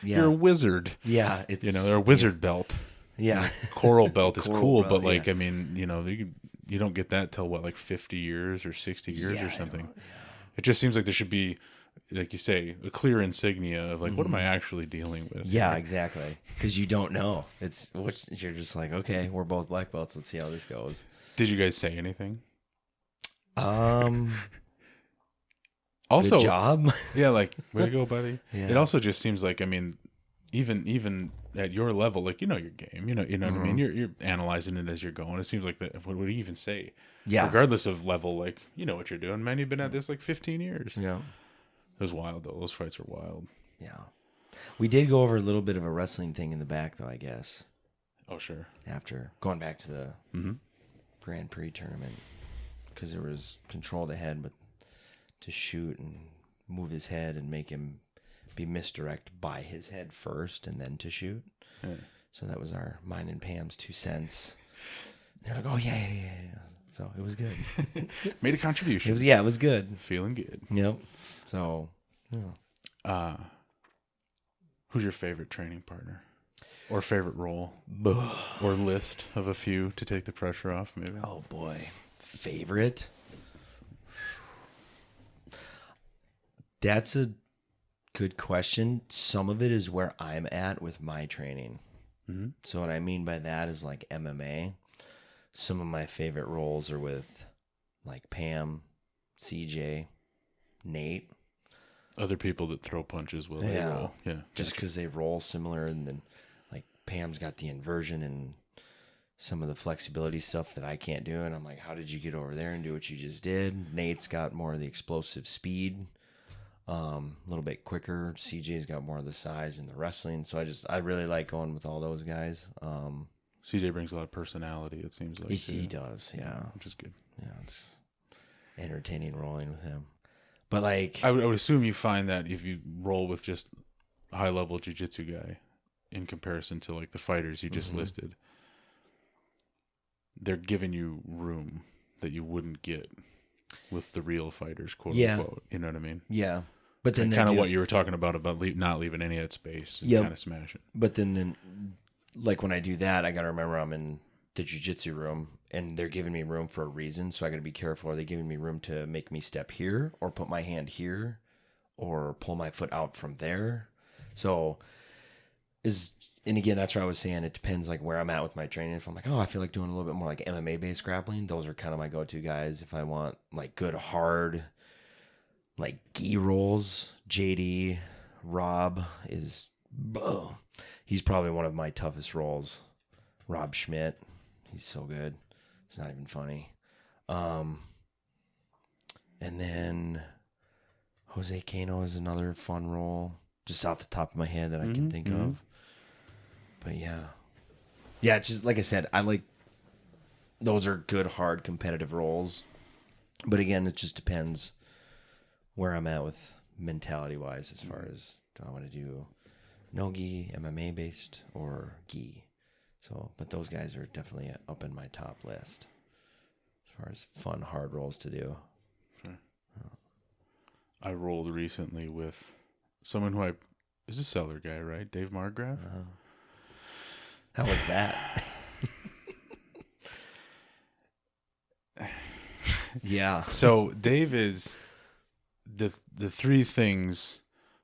Speaker 1: You're a wizard.
Speaker 2: Yeah.
Speaker 1: They're a wizard belt.
Speaker 2: Yeah.
Speaker 1: Coral belt is cool,
Speaker 2: belt,
Speaker 1: but like, I mean, you don't get that till what, like 50 years or 60 years or something. It just seems like there should be, like you say, a clear insignia of like, what am I actually dealing with?
Speaker 2: Yeah, exactly. Because you don't know. You're just like, okay, we're both black belts. Let's see how this goes.
Speaker 1: Did you guys say anything?
Speaker 2: Also,
Speaker 1: good
Speaker 2: job.
Speaker 1: Yeah, like, way to go, buddy.
Speaker 2: Yeah.
Speaker 1: It also just seems like, I mean, even at your level, like, you know your game, you know what I mean? You're analyzing it as you're going. It seems like that. What would he even say?
Speaker 2: Yeah.
Speaker 1: Regardless of level, like, you know what you're doing. Man, you've been at this like 15 years.
Speaker 2: Yeah.
Speaker 1: It was wild, though. Those fights were wild.
Speaker 2: Yeah. We did go over a little bit of a wrestling thing in the back, though, I guess.
Speaker 1: Oh, sure.
Speaker 2: After going back to the Grand Prix tournament, because there was control the head, but to shoot and move his head and make him be misdirected by his head first and then to shoot. Yeah. So that was mine and Pam's 2 cents. They're like, oh, yeah. So it was good.
Speaker 1: Made a contribution.
Speaker 2: It was good.
Speaker 1: Feeling good.
Speaker 2: Yep. So, yeah.
Speaker 1: Who's your favorite training partner? Or favorite role? Or list of a few to take the pressure off, maybe?
Speaker 2: Oh, boy. Favorite? That's a good question. Some of it is where I'm at with my training.
Speaker 1: Mm-hmm.
Speaker 2: So what I mean by that is like MMA. Some of my favorite roles are with like Pam, CJ, Nate.
Speaker 1: Other people that throw punches while they roll. Yeah.
Speaker 2: Just because they roll similar, and then like Pam's got the inversion and some of the flexibility stuff that I can't do. And I'm like, how did you get over there and do what you just did? Nate's got more of the explosive speed, a little bit quicker. CJ's got more of the size and the wrestling. So I really like going with all those guys.
Speaker 1: CJ brings a lot of personality, it seems like.
Speaker 2: He does, yeah.
Speaker 1: Which is good.
Speaker 2: Yeah, it's entertaining rolling with him. But like,
Speaker 1: I would assume you find that if you roll with just a high-level jiu-jitsu guy in comparison to like the fighters you just listed, they're giving you room that you wouldn't get with the real fighters, quote unquote. You know what I mean?
Speaker 2: Yeah. But then
Speaker 1: kind of what you were talking about not leaving any of that space and kind of smash it.
Speaker 2: But then like when I do that, I got to remember I'm in the jiu-jitsu room and they're giving me room for a reason. So I got to be careful. Are they giving me room to make me step here or put my hand here or pull my foot out from there? So and again, that's what I was saying. It depends like where I'm at with my training. If I'm like, I feel like doing a little bit more like MMA based grappling, those are kind of my go-to guys. If I want like good, hard, like gi rolls, JD, Rob he's probably one of my toughest rolls. Rob Schmidt. He's so good. It's not even funny. And then Jose Cano is another fun roll, just off the top of my head that I can think of. But yeah, just like I said, I like those are good, hard, competitive rolls. But again, it just depends where I'm at with mentality wise, as far as do I want to do no gi, MMA based, or gi. So, but those guys are definitely up in my top list as far as fun, hard rolls to do.
Speaker 1: Sure. I rolled recently with someone who is a Cellar guy, right? Dave Margraf.
Speaker 2: How was that? Yeah.
Speaker 1: So Dave is the three things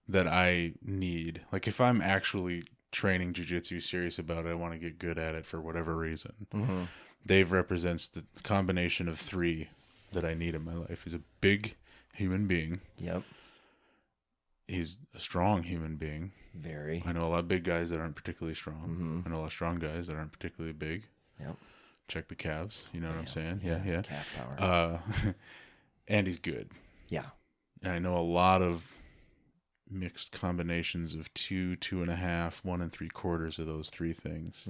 Speaker 1: that I need. Like if I'm actually training jiu-jitsu, serious about it, I want to get good at it for whatever reason. Dave represents the combination of three that I need in my life. He's a big human being.
Speaker 2: Yep.
Speaker 1: He's a strong human being.
Speaker 2: Very.
Speaker 1: I know a lot of big guys that aren't particularly strong. I know a lot of strong guys that aren't particularly big.
Speaker 2: Yep.
Speaker 1: Check the calves. You know what I'm saying? Yeah.
Speaker 2: Calf power.
Speaker 1: And he's good.
Speaker 2: Yeah.
Speaker 1: And I know a lot of mixed combinations of 2, 2.5, 1 3/4 of those three things.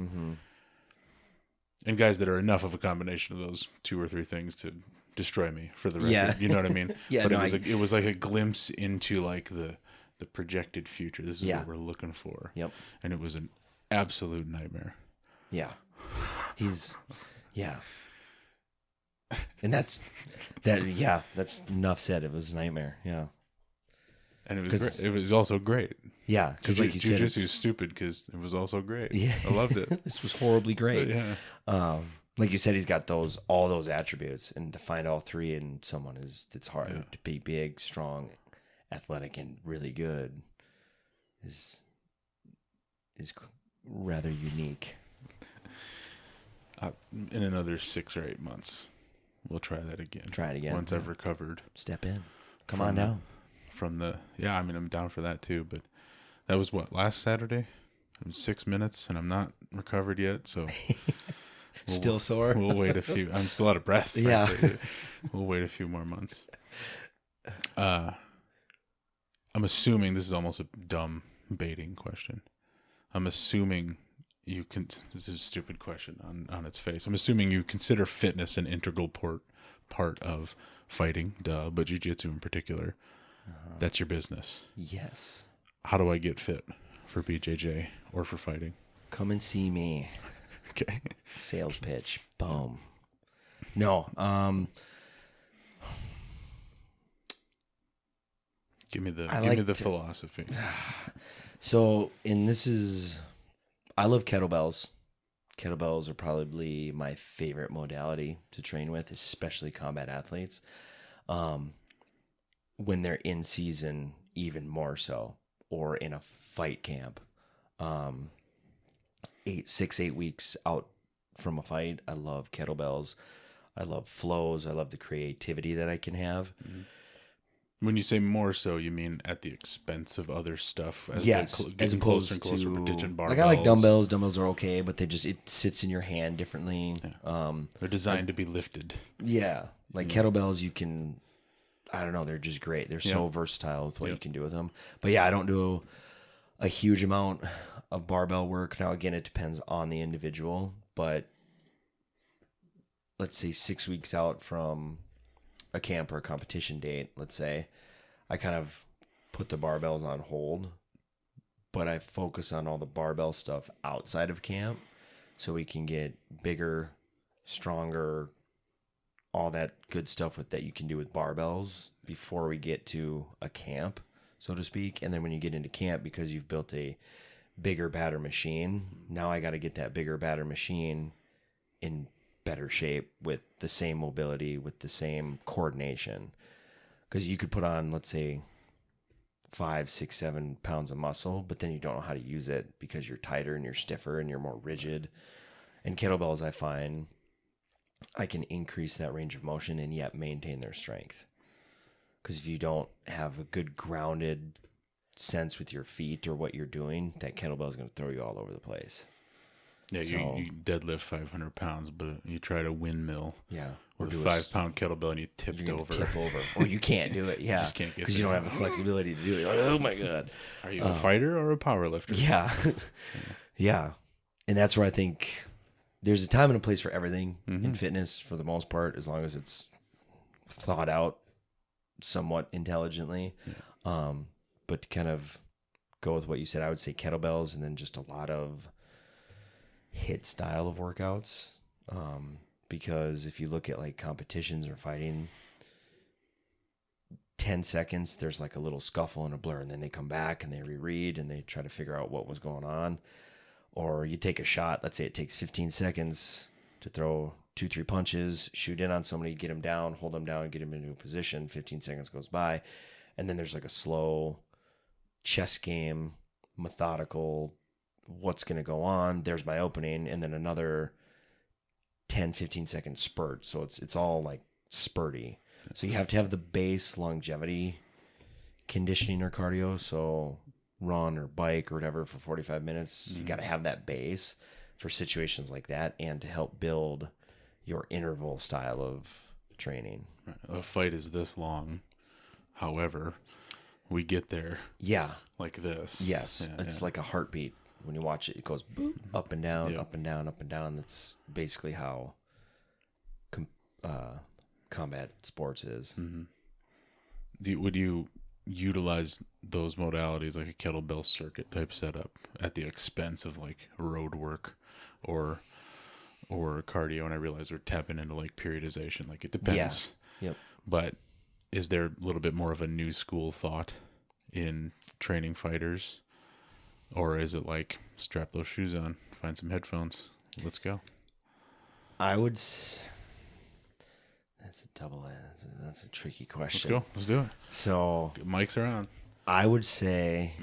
Speaker 1: And guys that are enough of a combination of those 2 or 3 things to destroy me for the record.
Speaker 2: Yeah.
Speaker 1: You know what I mean?
Speaker 2: Yeah.
Speaker 1: But it was like a glimpse into like the projected future. This is what we're looking for.
Speaker 2: Yep.
Speaker 1: And it was an absolute nightmare.
Speaker 2: Yeah. Yeah. And that's enough said. It was a nightmare. Yeah.
Speaker 1: And it was great. It was also great.
Speaker 2: Yeah. Because like you said,
Speaker 1: jiu-jitsu is stupid because it was also great.
Speaker 2: Yeah.
Speaker 1: I loved it.
Speaker 2: This was horribly great.
Speaker 1: But yeah.
Speaker 2: Like you said, he's got all those attributes, and to find all three in someone it's hard.
Speaker 1: Yeah.
Speaker 2: To be big, strong, athletic, and really good is rather unique.
Speaker 1: In another 6 or 8 months, we'll try that again.
Speaker 2: Try it again.
Speaker 1: Once I've recovered.
Speaker 2: Step in. Come on down.
Speaker 1: I'm down for that too, but that was last Saturday? It was 6 minutes and I'm not recovered yet, so
Speaker 2: still sore.
Speaker 1: We'll wait I'm still out of breath. Frankly.
Speaker 2: Yeah.
Speaker 1: We'll wait a few more months. I'm assuming this is almost a dumb baiting question. I'm assuming this is a stupid question on its face. I'm assuming you consider fitness an integral part of fighting, but jiu-jitsu in particular. That's your business.
Speaker 2: Yes.
Speaker 1: How do I get fit for BJJ or for fighting?
Speaker 2: Come and see me.
Speaker 1: Okay.
Speaker 2: Sales pitch. Boom. No.
Speaker 1: Give me the philosophy.
Speaker 2: So, and this is, I love kettlebells. Kettlebells are probably my favorite modality to train with, especially combat athletes. When they're in season, even more so, or in a fight camp. 8 weeks out from a fight, I love kettlebells. I love flows. I love the creativity that I can have.
Speaker 1: Mm-hmm. When you say more so, you mean at the expense of other stuff?
Speaker 2: Yes,
Speaker 1: getting closer and closer, to ditching barbells.
Speaker 2: Like I like dumbbells. Dumbbells are okay, but it sits in your hand differently.
Speaker 1: Yeah. They're designed to be lifted.
Speaker 2: Yeah, like kettlebells, you can. I don't know. They're just great. They're so versatile with what you can do with them. But yeah, I don't do a huge amount of barbell work. Now, again, it depends on the individual, but let's say 6 weeks out from a camp or a competition date, let's say, I kind of put the barbells on hold, but I focus on all the barbell stuff outside of camp so we can get bigger, stronger, all that good stuff that you can do with barbells before we get to a camp, so to speak. And then when you get into camp, because you've built a bigger, badder machine, now I got to get that bigger, badder machine in better shape with the same mobility, with the same coordination. Because you could put on, let's say, 5, 6, 7 pounds of muscle, but then you don't know how to use it because you're tighter and you're stiffer and you're more rigid. And kettlebells, I find, I can increase that range of motion and yet maintain their strength. Because if you don't have a good grounded sense with your feet or what you're doing, that kettlebell is going to throw you all over the place.
Speaker 1: Yeah, so, you deadlift 500 pounds, but you try to windmill with a 5-pound kettlebell and you tipped over.
Speaker 2: Tip over. Or you can't do it, yeah. Because you don't have the flexibility to do it. You're like, oh, my God.
Speaker 1: Are you a fighter or a power lifter?
Speaker 2: Yeah. Yeah. And that's where I think there's a time and a place for everything in fitness for the most part, as long as it's thought out somewhat intelligently. Yeah. But to kind of go with what you said, I would say kettlebells and then just a lot of hit style of workouts. Because if you look at like competitions or fighting, 10 seconds, there's like a little scuffle and a blur, and then they come back and they reread and they try to figure out what was going on. Or you take a shot, let's say it takes 15 seconds to throw 2-3 punches, shoot in on somebody, get them down, hold them down, get them into a position, 15 seconds goes by, and then there's like a slow chess game, methodical, what's going to go on, there's my opening, and then another 10-15 second spurt. So it's all like spurty. So you have to have the base longevity conditioning or cardio, so run or bike or whatever for 45 minutes. You got to have that base for situations like that and to help build your interval style of training.
Speaker 1: A fight is this long. However, we get there like this.
Speaker 2: Yes. It's like a heartbeat. When you watch it, it goes boop, up and down, up and down, up and down. That's basically how combat sports is.
Speaker 1: Mm-hmm. Would you utilize those modalities like a kettlebell circuit type setup at the expense of like road work or cardio? And I realize we're tapping into like periodization. Like it depends.
Speaker 2: Yeah. Yep.
Speaker 1: But is there a little bit more of a new school thought in training fighters? Or is it like, strap those shoes on, find some headphones, let's go?
Speaker 2: I would... That's a tricky question.
Speaker 1: Let's go. Let's do it.
Speaker 2: So...
Speaker 1: Mics are on.
Speaker 2: I would say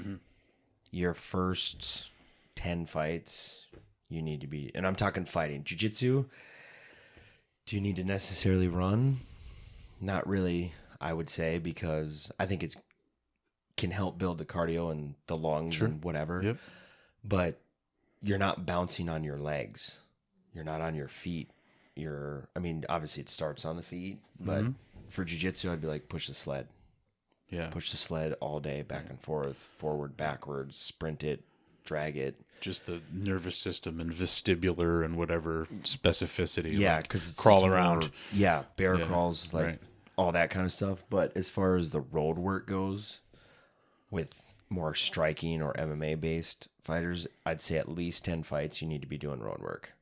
Speaker 2: your first 10 fights, you need to be... And I'm talking fighting. Jiu-jitsu, do you need to necessarily run? Not really, I would say, because I think it can help build the cardio and the lungs and whatever.
Speaker 1: Yep.
Speaker 2: But you're not bouncing on your legs. You're not on your feet. Obviously it starts on the feet, but for jiu-jitsu, I'd be like, push the sled. Yeah. Push the sled all day, back and forth, forward, backwards, sprint it, drag it.
Speaker 1: Just the nervous system and vestibular and whatever specificity.
Speaker 2: Yeah, because
Speaker 1: like crawl around.
Speaker 2: Bear crawls, like all that kind of stuff. But as far as the road work goes, with more striking or MMA-based fighters, I'd say at least 10 fights, you need to be doing road work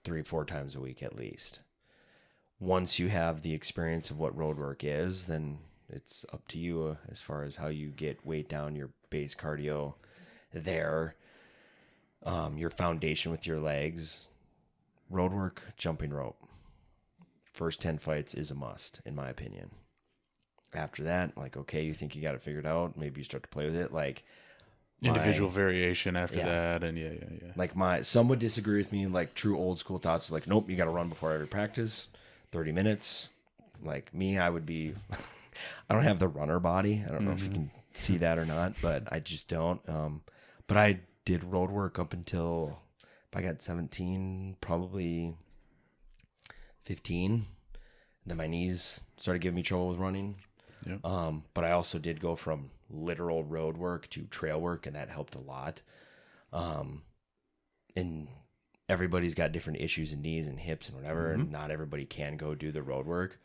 Speaker 2: 3-4 times a week at least. Once you have the experience of what road work is, then it's up to you as far as how you get weight down, your base cardio there, your foundation with your legs, road work, jumping rope. First 10 fights is a must, in my opinion. After that, like, okay, you think you got it figured out. Maybe you start to play with it. Like,
Speaker 1: individual variation after that. And yeah.
Speaker 2: Like some would disagree with me. Like true old school thoughts is like, nope, you got to run before every practice, 30 minutes. Like me, I would be, I don't have the runner body. I don't know if you can see that or not, but I just don't. But I did road work up until I got 17, probably 15. Then my knees started giving me trouble with running. Yep. But I also did go from literal road work to trail work, and that helped a lot. And everybody's got different issues in knees and hips and whatever, and not everybody can go do the road work.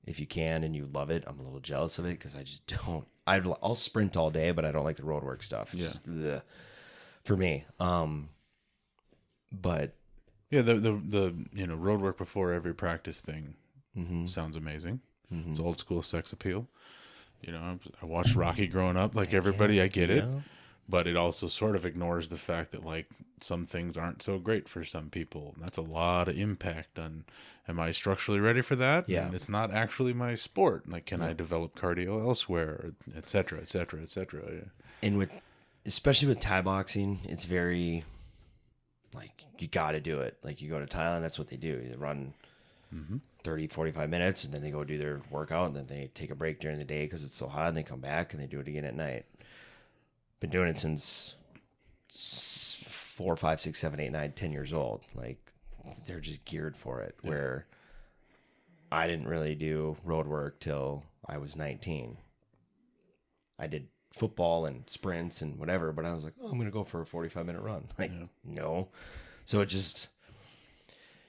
Speaker 2: If you can and you love it, I'm a little jealous of it because I just don't. I'll sprint all day, but I don't like the road work stuff. It's just bleh for me. But
Speaker 1: yeah, the road work before every practice thing sounds amazing. It's old school sex appeal. I watched Rocky growing up, like everybody. I get it, but it also sort of ignores the fact that like some things aren't so great for some people. That's a lot of impact on. Am I structurally ready for that?
Speaker 2: Yeah,
Speaker 1: and it's not actually my sport. Like, can I develop cardio elsewhere, et cetera, et cetera, et cetera. Yeah.
Speaker 2: And especially with Thai boxing, it's very like you got to do it. Like you go to Thailand, that's what they do. They run 30, 45 minutes, and then they go do their workout, and then they take a break during the day because it's so hot, and they come back, and they do it again at night. Been doing it since 4, 5, 6, 7, 8, 9, 10 years old. Like, they're just geared for it, where I didn't really do road work till I was 19. I did football and sprints and whatever, but I was like, oh, I'm going to go for a 45-minute run. Like, no. So it just...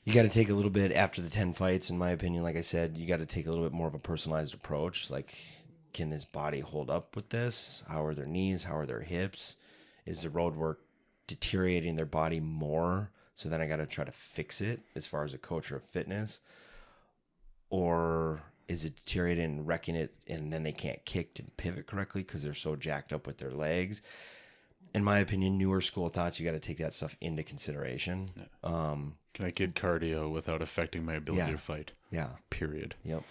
Speaker 2: You got to take a little bit after the 10 fights, in my opinion. Like I said, you got to take a little bit more of a personalized approach. Like, can this body hold up with this? How are their knees? How are their hips? Is the road work deteriorating their body more? So then I got to try to fix it as far as a coach or a fitness. Or is it deteriorating and wrecking it, and then they can't kick and pivot correctly because they're so jacked up with their legs? In my opinion, newer school thoughts, you got to take that stuff into consideration.
Speaker 1: Can I get cardio without affecting my ability to fight?
Speaker 2: Yeah.
Speaker 1: Period.
Speaker 2: Yep.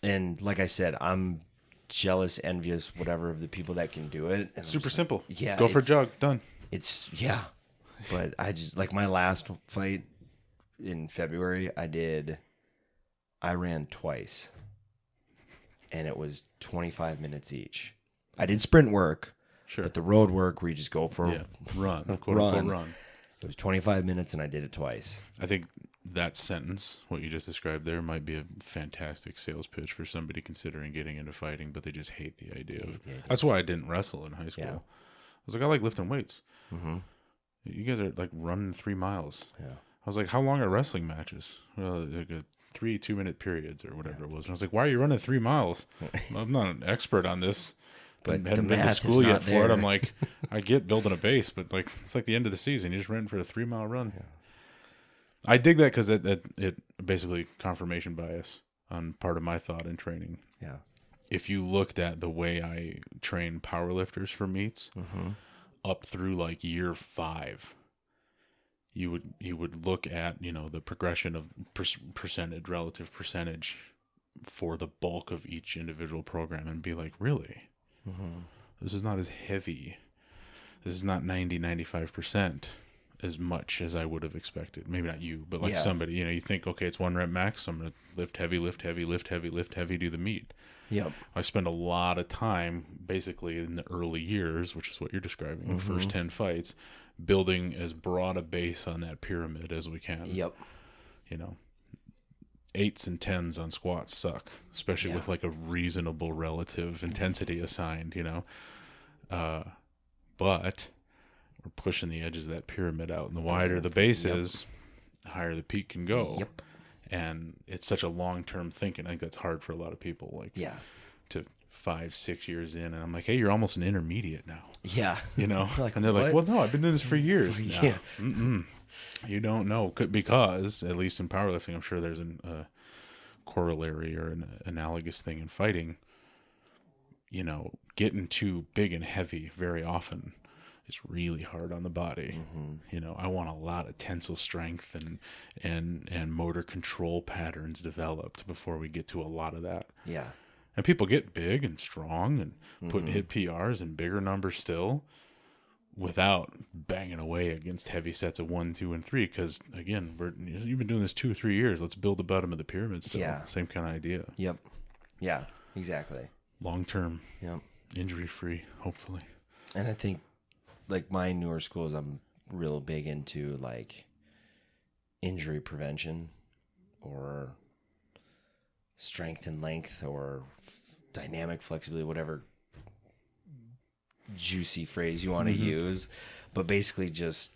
Speaker 2: And like I said, I'm jealous, envious, whatever, of the people that can do it. And
Speaker 1: super simple.
Speaker 2: Yeah.
Speaker 1: Go for a jog. Done.
Speaker 2: It's, But I just, like my last fight in February, I ran twice. And it was 25 minutes each. I did sprint work.
Speaker 1: Sure.
Speaker 2: But the road work where you just go for
Speaker 1: run, quote unquote run.
Speaker 2: It was 25 minutes and I did it twice.
Speaker 1: I think that sentence, what you just described there, might be a fantastic sales pitch for somebody considering getting into fighting, but they just hate the idea of. That's why I didn't wrestle in high school. Yeah. I was like, I like lifting weights. You guys are like running 3 miles. Yeah. I was like, how long are wrestling matches? Well, like 3 2-minute periods or whatever it was. And I was like, why are you running 3 miles? I'm not an expert on this. But hadn't been to school yet for it. I'm like, I get building a base, but like it's like the end of the season. You just ran for a 3-mile run. Yeah. I dig that because it basically confirmation bias on part of my thought in training.
Speaker 2: Yeah.
Speaker 1: If you looked at the way I train powerlifters for meets up through like year 5, you would look at the progression of relative percentage for the bulk of each individual program and be like, really? This is not as heavy. This is not 90-95% as much as I would have expected. Maybe not you, but like somebody, you think, okay, it's 1 rep max. So I'm going to lift heavy, do the meet.
Speaker 2: Yep.
Speaker 1: I spend a lot of time basically in the early years, which is what you're describing, the first 10 fights, building as broad a base on that pyramid as we can.
Speaker 2: Yep.
Speaker 1: 8s and 10s on squats suck, especially with like a reasonable relative intensity assigned, but we're pushing the edges of that pyramid out, and the wider the base is, the higher the peak can go.
Speaker 2: Yep.
Speaker 1: And it's such a long-term thinking. I think that's hard for a lot of people, to 5-6 years in, and I'm like, hey, you're almost an intermediate now.
Speaker 2: Yeah.
Speaker 1: Like, and they're like, well, no, I've been doing this for years now. Yeah. You don't know, because at least in powerlifting, I'm sure there's a corollary or an analogous thing in fighting, you know, getting too big and heavy very often is really hard on the body. You know, I want a lot of tensile strength and motor control patterns developed before we get to a lot of that.
Speaker 2: Yeah.
Speaker 1: And people get big and strong and hit PRs and bigger numbers still without banging away against heavy sets of 1, 2, and 3. Because again, you've been doing this 2 or 3 years. Let's build the bottom of the pyramid still.
Speaker 2: Yeah.
Speaker 1: Same kind of idea.
Speaker 2: Yep. Yeah, exactly.
Speaker 1: Long term.
Speaker 2: Yep.
Speaker 1: Injury free, hopefully.
Speaker 2: And I think, like, my newer schools, I'm real big into, like, injury prevention or strength and length or dynamic flexibility, whatever juicy phrase you want to use. But basically just,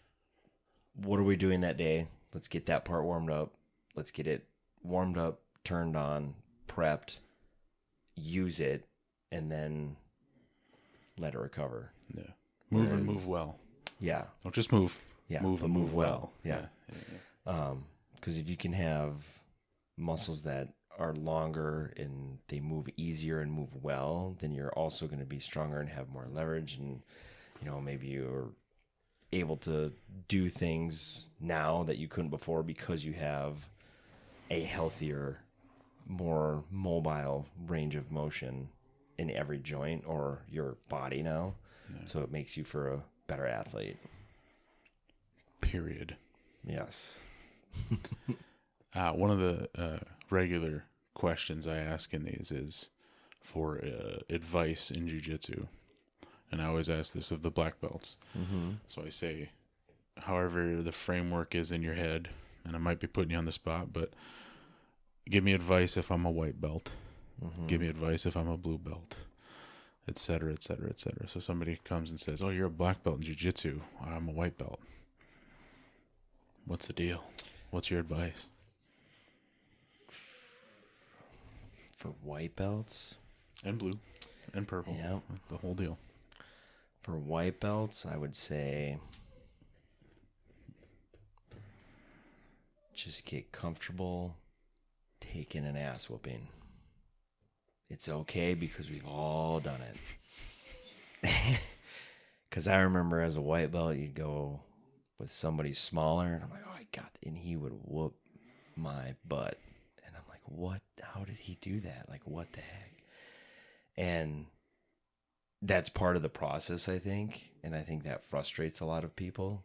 Speaker 2: what are we doing that day? Let's get that part warmed up. Let's get it warmed up, turned on, prepped, use it, and then let it recover.
Speaker 1: Yeah. Move and move well.
Speaker 2: Yeah.
Speaker 1: Don't just move.
Speaker 2: Yeah.
Speaker 1: Move and move well.
Speaker 2: Yeah. Because if you can have muscles that are longer and they move easier and move well, then you're also going to be stronger and have more leverage. And, you know, maybe you're able to do things now that you couldn't before because you have a healthier, more mobile range of motion in every joint or your body now. Yeah. So it makes you for a better athlete.
Speaker 1: Period.
Speaker 2: Yes.
Speaker 1: One of the regular questions I ask in these is for advice in jiu-jitsu. And I always ask this of the black belts. So I say, however the framework is in your head, and I might be putting you on the spot, but give me advice if I'm a white belt. Give me advice if I'm a blue belt, et cetera, et cetera, et cetera. So somebody comes and says, oh, you're a black belt in jiu-jitsu. I'm a white belt. What's the deal? What's your advice?
Speaker 2: For white belts?
Speaker 1: And blue and purple.
Speaker 2: Yeah.
Speaker 1: The whole deal.
Speaker 2: For white belts, I would say just get comfortable taking an ass whooping. It's okay because we've all done it. Because I remember as a white belt, you'd go with somebody smaller, and I'm like, oh, I got, and he would whoop my butt. And I'm like, what? How did he do that? Like, what the heck? And that's part of the process, I think. And I think that frustrates a lot of people.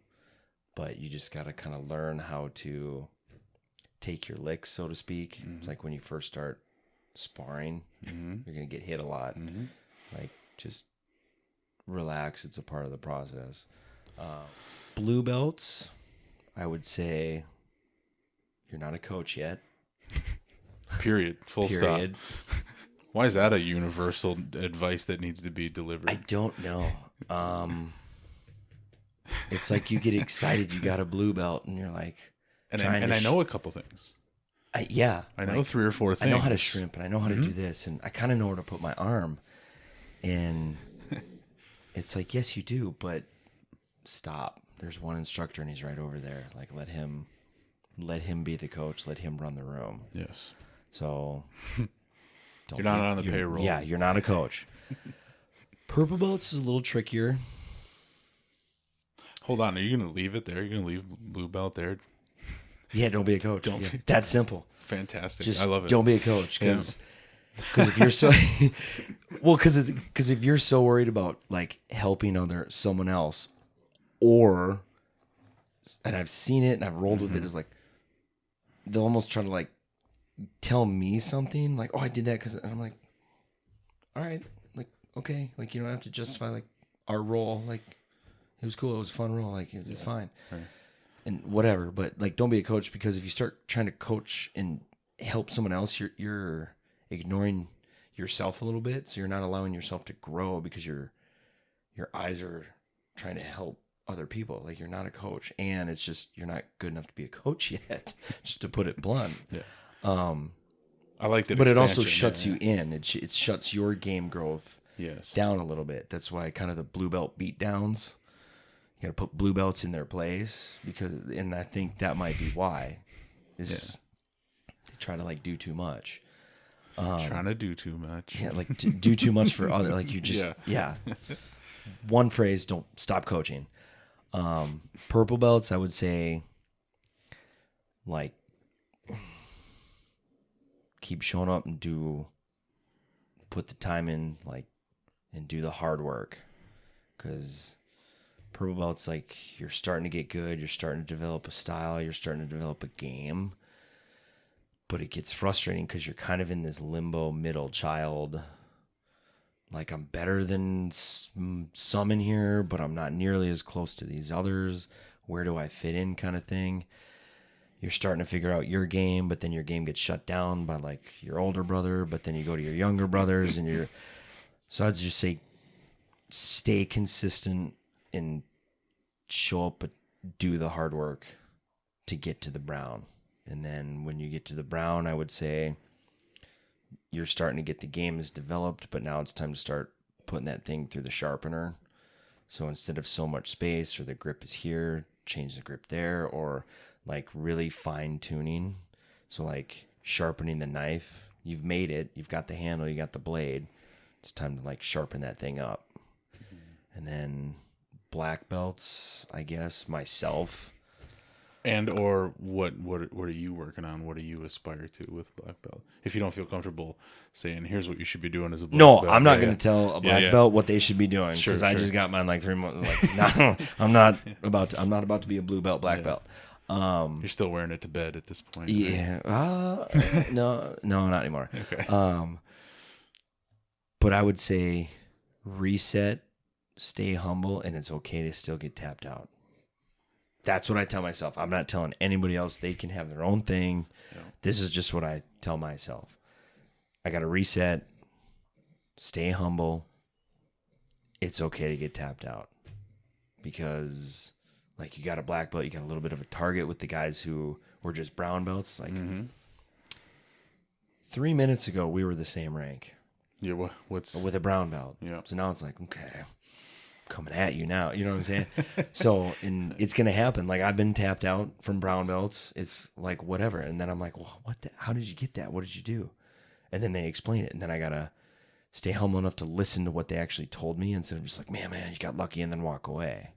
Speaker 2: But you just got to kind of learn how to take your licks, so to speak. It's like when you first start sparring, you're going to get hit a lot. Like, just relax. It's a part of the process. Blue belts, I would say you're not a coach yet.
Speaker 1: Period. Full stop. Why is that a universal advice that needs to be delivered?
Speaker 2: I don't know. It's like you get excited you got a blue belt and you're like,
Speaker 1: and I know a couple things.
Speaker 2: I
Speaker 1: know 3 or 4 things.
Speaker 2: I know how to shrimp and I know how to do this and I kind of know where to put my arm. And it's like, yes, you do, but stop. There's one instructor and he's right over there. Like, let him be the coach. Let him run the room.
Speaker 1: Yes.
Speaker 2: So
Speaker 1: you're not on the payroll.
Speaker 2: Yeah, you're not a coach. Purple belts is a little trickier.
Speaker 1: Hold on, are you going to leave it there? You're going to leave blue belt there?
Speaker 2: Yeah, don't be a coach. That's simple.
Speaker 1: Fantastic.
Speaker 2: Just
Speaker 1: I love it.
Speaker 2: Don't be a coach because if you're so because if you're so worried about like helping someone else, or, and I've seen it and I've rolled with it, is like they'll almost try to like tell me something like, oh, I did that because I'm like, all right, like, okay, like you don't have to justify like our role, like it was cool, it was a fun role, like it's fine. Right. And whatever, but like don't be a coach, because if you start trying to coach and help someone else, you're ignoring yourself a little bit, so you're not allowing yourself to grow because your eyes are trying to help other people. Like, you're not a coach, and it's just you're not good enough to be a coach yet, just to put it blunt.
Speaker 1: I like that,
Speaker 2: but it also shuts you in. It shuts your game growth
Speaker 1: yes.
Speaker 2: down a little bit. That's why kind of the blue belt beat downs. You got to put blue belts in their place, and I think that might be why. try to like do too much.
Speaker 1: Trying to do too much.
Speaker 2: Yeah, like do too much for other. Like you just One phrase: don't stop coaching. Purple belts, I would say, like, keep showing up and put the time in, like, and do the hard work. Because purple belts, like, you're starting to get good, you're starting to develop a style, you're starting to develop a game. But it gets frustrating because you're kind of in this limbo middle child. Like, I'm better than some in here, but I'm not nearly as close to these others. Where do I fit in, kind of thing? You're starting to figure out your game, but then your game gets shut down by, like, your older brother, but then you go to your younger brothers, and you're... So I'd just say stay consistent and show up, but do the hard work to get to the brown. And then when you get to the brown, I would say you're starting to get the game is developed, but now it's time to start putting that thing through the sharpener. So instead of so much space, or the grip is here, change the grip there, or like really fine tuning. So like sharpening the knife, you've made it, you've got the handle, you got the blade. It's time to like sharpen that thing up. And then black belts, I guess, myself.
Speaker 1: And or what are you working on? What do you aspire to with black belt? If you don't feel comfortable saying, here's what you should be doing as a black belt.
Speaker 2: No, I'm not going to tell a black belt what they should be doing, because I just got mine like 3 months. Like, no, I'm not about to be a blue belt, black belt.
Speaker 1: You're still wearing it to bed at this point.
Speaker 2: Yeah. Right? No, not anymore.
Speaker 1: Okay.
Speaker 2: But I would say reset, stay humble, and it's okay to still get tapped out. That's what I tell myself. I'm not telling anybody else. They can have their own thing. Yeah. This is just what I tell myself. I got to reset, stay humble. It's okay to get tapped out. Because, like, you got a black belt, you got a little bit of a target with the guys who were just brown belts. Like, 3 minutes ago, we were the same rank.
Speaker 1: Yeah, what's...
Speaker 2: with a brown belt.
Speaker 1: Yeah.
Speaker 2: So now it's like, okay, coming at you now. You know what I'm saying? So, and it's going to happen. Like, I've been tapped out from brown belts. It's like, whatever. And then I'm like, well, how did you get that? What did you do? And then they explain it. And then I got to stay humble enough to listen to what they actually told me, instead of just like, man, you got lucky, and then walk away.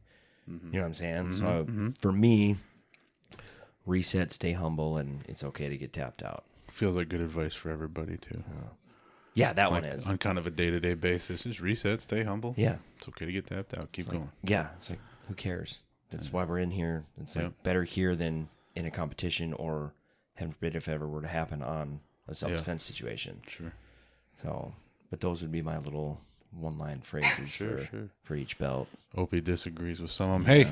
Speaker 2: You know what I'm saying? So for me, reset, stay humble, and it's okay to get tapped out.
Speaker 1: Feels like good advice for everybody too.
Speaker 2: Yeah, that
Speaker 1: like
Speaker 2: one is.
Speaker 1: On kind of a day-to-day basis, just reset, stay humble.
Speaker 2: Yeah.
Speaker 1: It's okay to get tapped out. Keep going.
Speaker 2: Yeah, it's like, who cares? That's why we're in here. It's like better here than in a competition, or heaven forbid if ever were to happen on a self-defense situation.
Speaker 1: Sure.
Speaker 2: So, but those would be my little one-line phrases for each belt.
Speaker 1: Opie disagrees with some of them. Hey,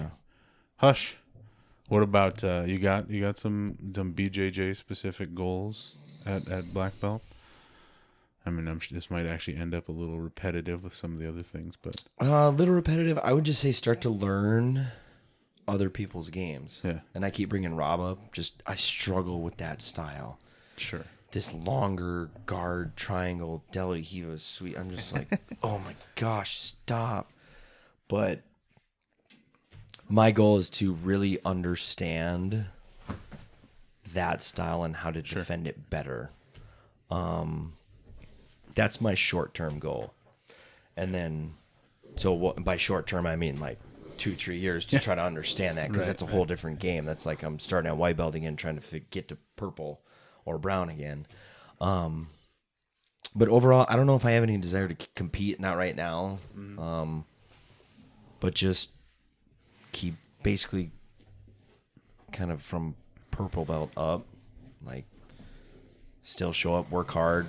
Speaker 1: hush. What about you got some BJJ specific goals at black belt? I mean, this might actually end up a little repetitive with some of the other things, but
Speaker 2: a little repetitive. I would just say start to learn other people's games.
Speaker 1: Yeah. And
Speaker 2: I keep bringing Rob up. I struggle with that style.
Speaker 1: Sure.
Speaker 2: This longer guard triangle deli, he was sweet. I'm just like, oh my gosh, stop. But my goal is to really understand that style and how to defend it better. That's my short-term goal. And then, so by short-term, I mean like 2-3 years to try to understand that, because that's a whole different game. That's like I'm starting at white belt again, trying to get to purple or brown again. But overall, I don't know if I have any desire to compete, not right now. But just keep basically kind of from purple belt up, like still show up, work hard,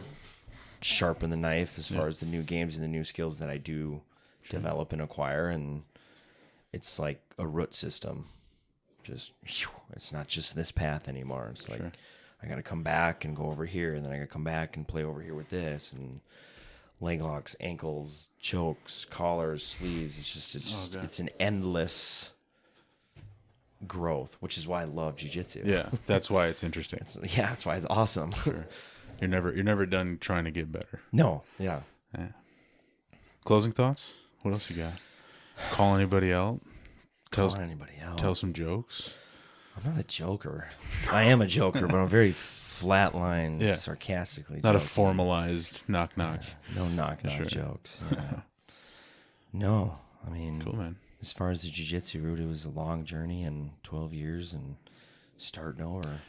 Speaker 2: sharpen the knife as far as the new games and the new skills that I do develop and acquire. And it's like a root system. Just, it's not just this path anymore. It's like, I got to come back and go over here, and then I got to come back and play over here with this, and leg locks, ankles, chokes, collars, sleeves. It's an endless growth, which is why I love jiu-jitsu.
Speaker 1: Yeah, that's why it's interesting.
Speaker 2: That's why it's awesome.
Speaker 1: Sure. You're never done trying to get better.
Speaker 2: No. Yeah.
Speaker 1: Closing thoughts? What else you got? Call anybody out?
Speaker 2: Call anybody out.
Speaker 1: Tell some jokes.
Speaker 2: I'm not a joker. I am a joker, but I'm very flatline, sarcastically.
Speaker 1: Not
Speaker 2: joking.
Speaker 1: a formalized knock.
Speaker 2: No knock jokes. Yeah. No, I mean,
Speaker 1: cool, man.
Speaker 2: As far as the jiu-jitsu route, it was a long journey and 12 years and starting over.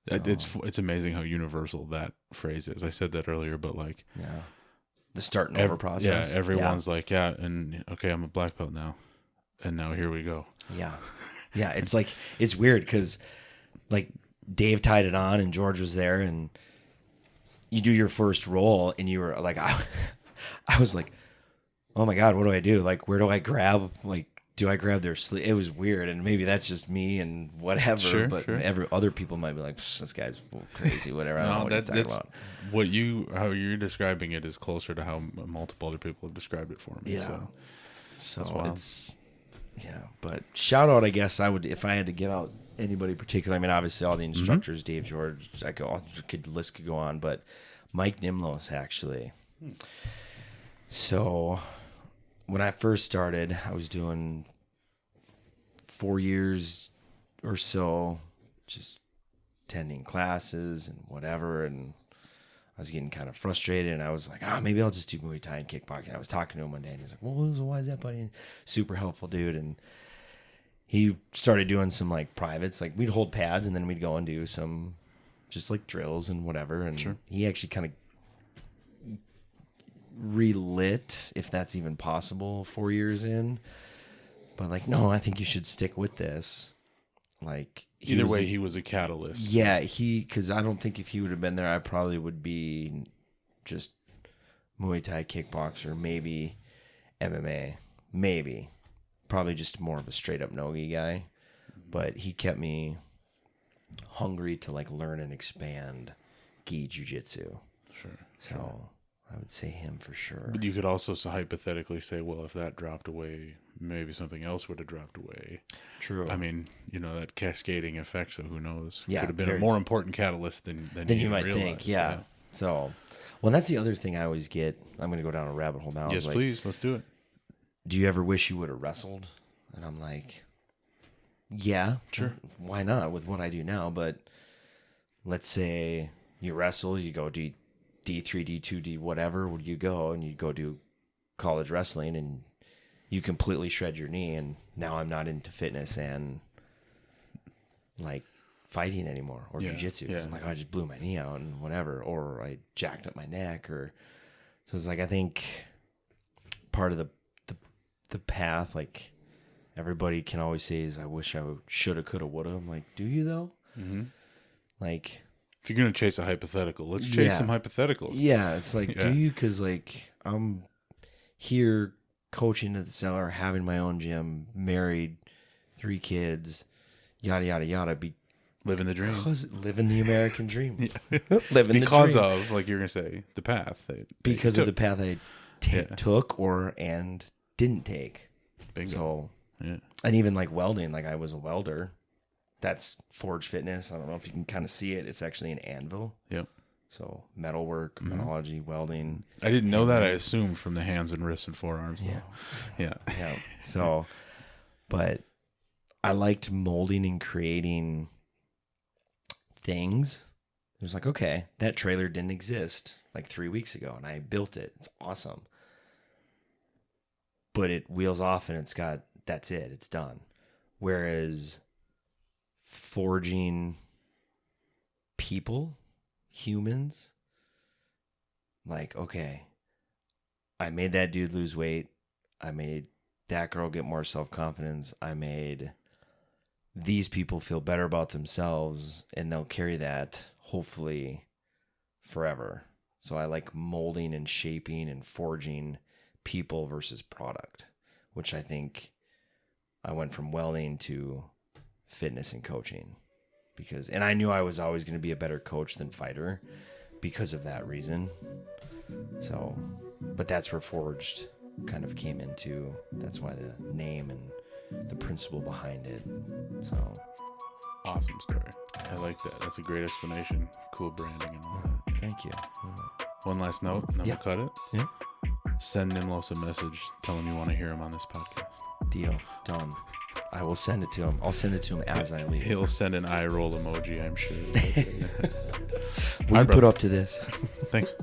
Speaker 2: So,
Speaker 1: it's amazing how universal that phrase is. I said that earlier, but like,
Speaker 2: the starting over process.
Speaker 1: Yeah, everyone's like, and okay, I'm a black belt now, and now here we go. Yeah,
Speaker 2: it's like, it's weird because like Dave tied it on and George was there, and you do your first roll, and you were like, I was like, oh my God, what do I do? Like, where do I grab? Like, do I grab their sleeve? It was weird, and maybe that's just me and whatever.
Speaker 1: Sure,
Speaker 2: but other people might be like, this guy's crazy, whatever. I don't know what he's talking about.
Speaker 1: How you're describing it is closer to how multiple other people have described it for me.
Speaker 2: Yeah. So it's But shout out, I guess I would, if I had to give out anybody particular. I mean, obviously all the instructors, Dave, George, list could go on, but Mike Nimlos actually. So when I first started, I was doing 4 years or so, just attending classes and whatever. And I was getting kind of frustrated, and I was like, maybe I'll just do Muay Thai and kickboxing. I was talking to him one day, and he's like, well, why is that, buddy? Super helpful dude. And he started doing some like privates, like we'd hold pads and then we'd go and do some just like drills and whatever. And he actually kind of relit, if that's even possible, 4 years in. But like, no, I think you should stick with this. Like
Speaker 1: either way, he was a catalyst.
Speaker 2: Yeah, because I don't think if he would have been there, I probably would be just Muay Thai kickboxer, maybe MMA, maybe. Probably just more of a straight up no-gi guy. But he kept me hungry to like learn and expand gi jiu-jitsu. So I would say him for sure.
Speaker 1: But you could also hypothetically say, well, if that dropped away, maybe something else would have dropped away.
Speaker 2: True.
Speaker 1: I mean, that cascading effect, so who knows?
Speaker 2: Yeah,
Speaker 1: could have been a more important catalyst than
Speaker 2: you might
Speaker 1: realize.
Speaker 2: think. Yeah. So, well, that's the other thing I always get. I'm going to go down a rabbit hole now.
Speaker 1: Yes,
Speaker 2: like,
Speaker 1: please. Let's do it.
Speaker 2: Do you ever wish you would have wrestled? And I'm like, yeah.
Speaker 1: Sure.
Speaker 2: Why not with what I do now? But let's say you wrestle, you go D3, D2, D whatever, would you go and you go do college wrestling and you completely shred your knee, and now I'm not into fitness and like fighting anymore or jiu-jitsu. I'm like, I just blew my knee out and whatever, or I jacked up my neck, or so it's like, I think part of the path, like everybody can always say is, I wish I shoulda, coulda, woulda. I'm like, do you though?
Speaker 1: Mm-hmm.
Speaker 2: Like,
Speaker 1: if you're gonna chase a hypothetical, let's chase some hypotheticals.
Speaker 2: Yeah, it's like, do you? Because like I'm here coaching at the Cellar, having my own gym, married, 3 kids, yada yada yada.
Speaker 1: Living the dream.
Speaker 2: Living the American dream.
Speaker 1: Living because the dream. Of, like you're gonna say, the path.
Speaker 2: Because of the path I took and didn't take.
Speaker 1: Bingo.
Speaker 2: So, and even like welding, like I was a welder. That's Forge Fitness. I don't know if you can kind of see it. It's actually an anvil. Yep. So metalwork, metallurgy, welding.
Speaker 1: I didn't know that. I assumed from the hands and wrists and forearms. Yeah.
Speaker 2: So, but I liked molding and creating things. It was like, okay, that trailer didn't exist like 3 weeks ago, and I built it. It's awesome. But it wheels off, and that's it. It's done. Whereas forging people, humans, like, okay, I made that dude lose weight. I made that girl get more self-confidence. I made these people feel better about themselves, and they'll carry that hopefully forever. So I like molding and shaping and forging people versus product, which I think I went from welding to fitness and coaching, and I knew I was always going to be a better coach than fighter because of that reason. So, but that's where Forged kind of came into. That's why the name and the principle behind it. So,
Speaker 1: awesome story. I like that. That's a great explanation. Cool branding and all that.
Speaker 2: Thank you.
Speaker 1: One last note, and then we'll cut it.
Speaker 2: Yeah.
Speaker 1: Send Nimlos a message. Tell him you want to hear him on this podcast.
Speaker 2: Deal. Done. I will send it to him. I'll send it to him as I leave.
Speaker 1: He'll send an eye roll emoji, I'm sure.
Speaker 2: Will you put up to this?
Speaker 1: Thanks.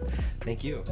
Speaker 2: Thank you.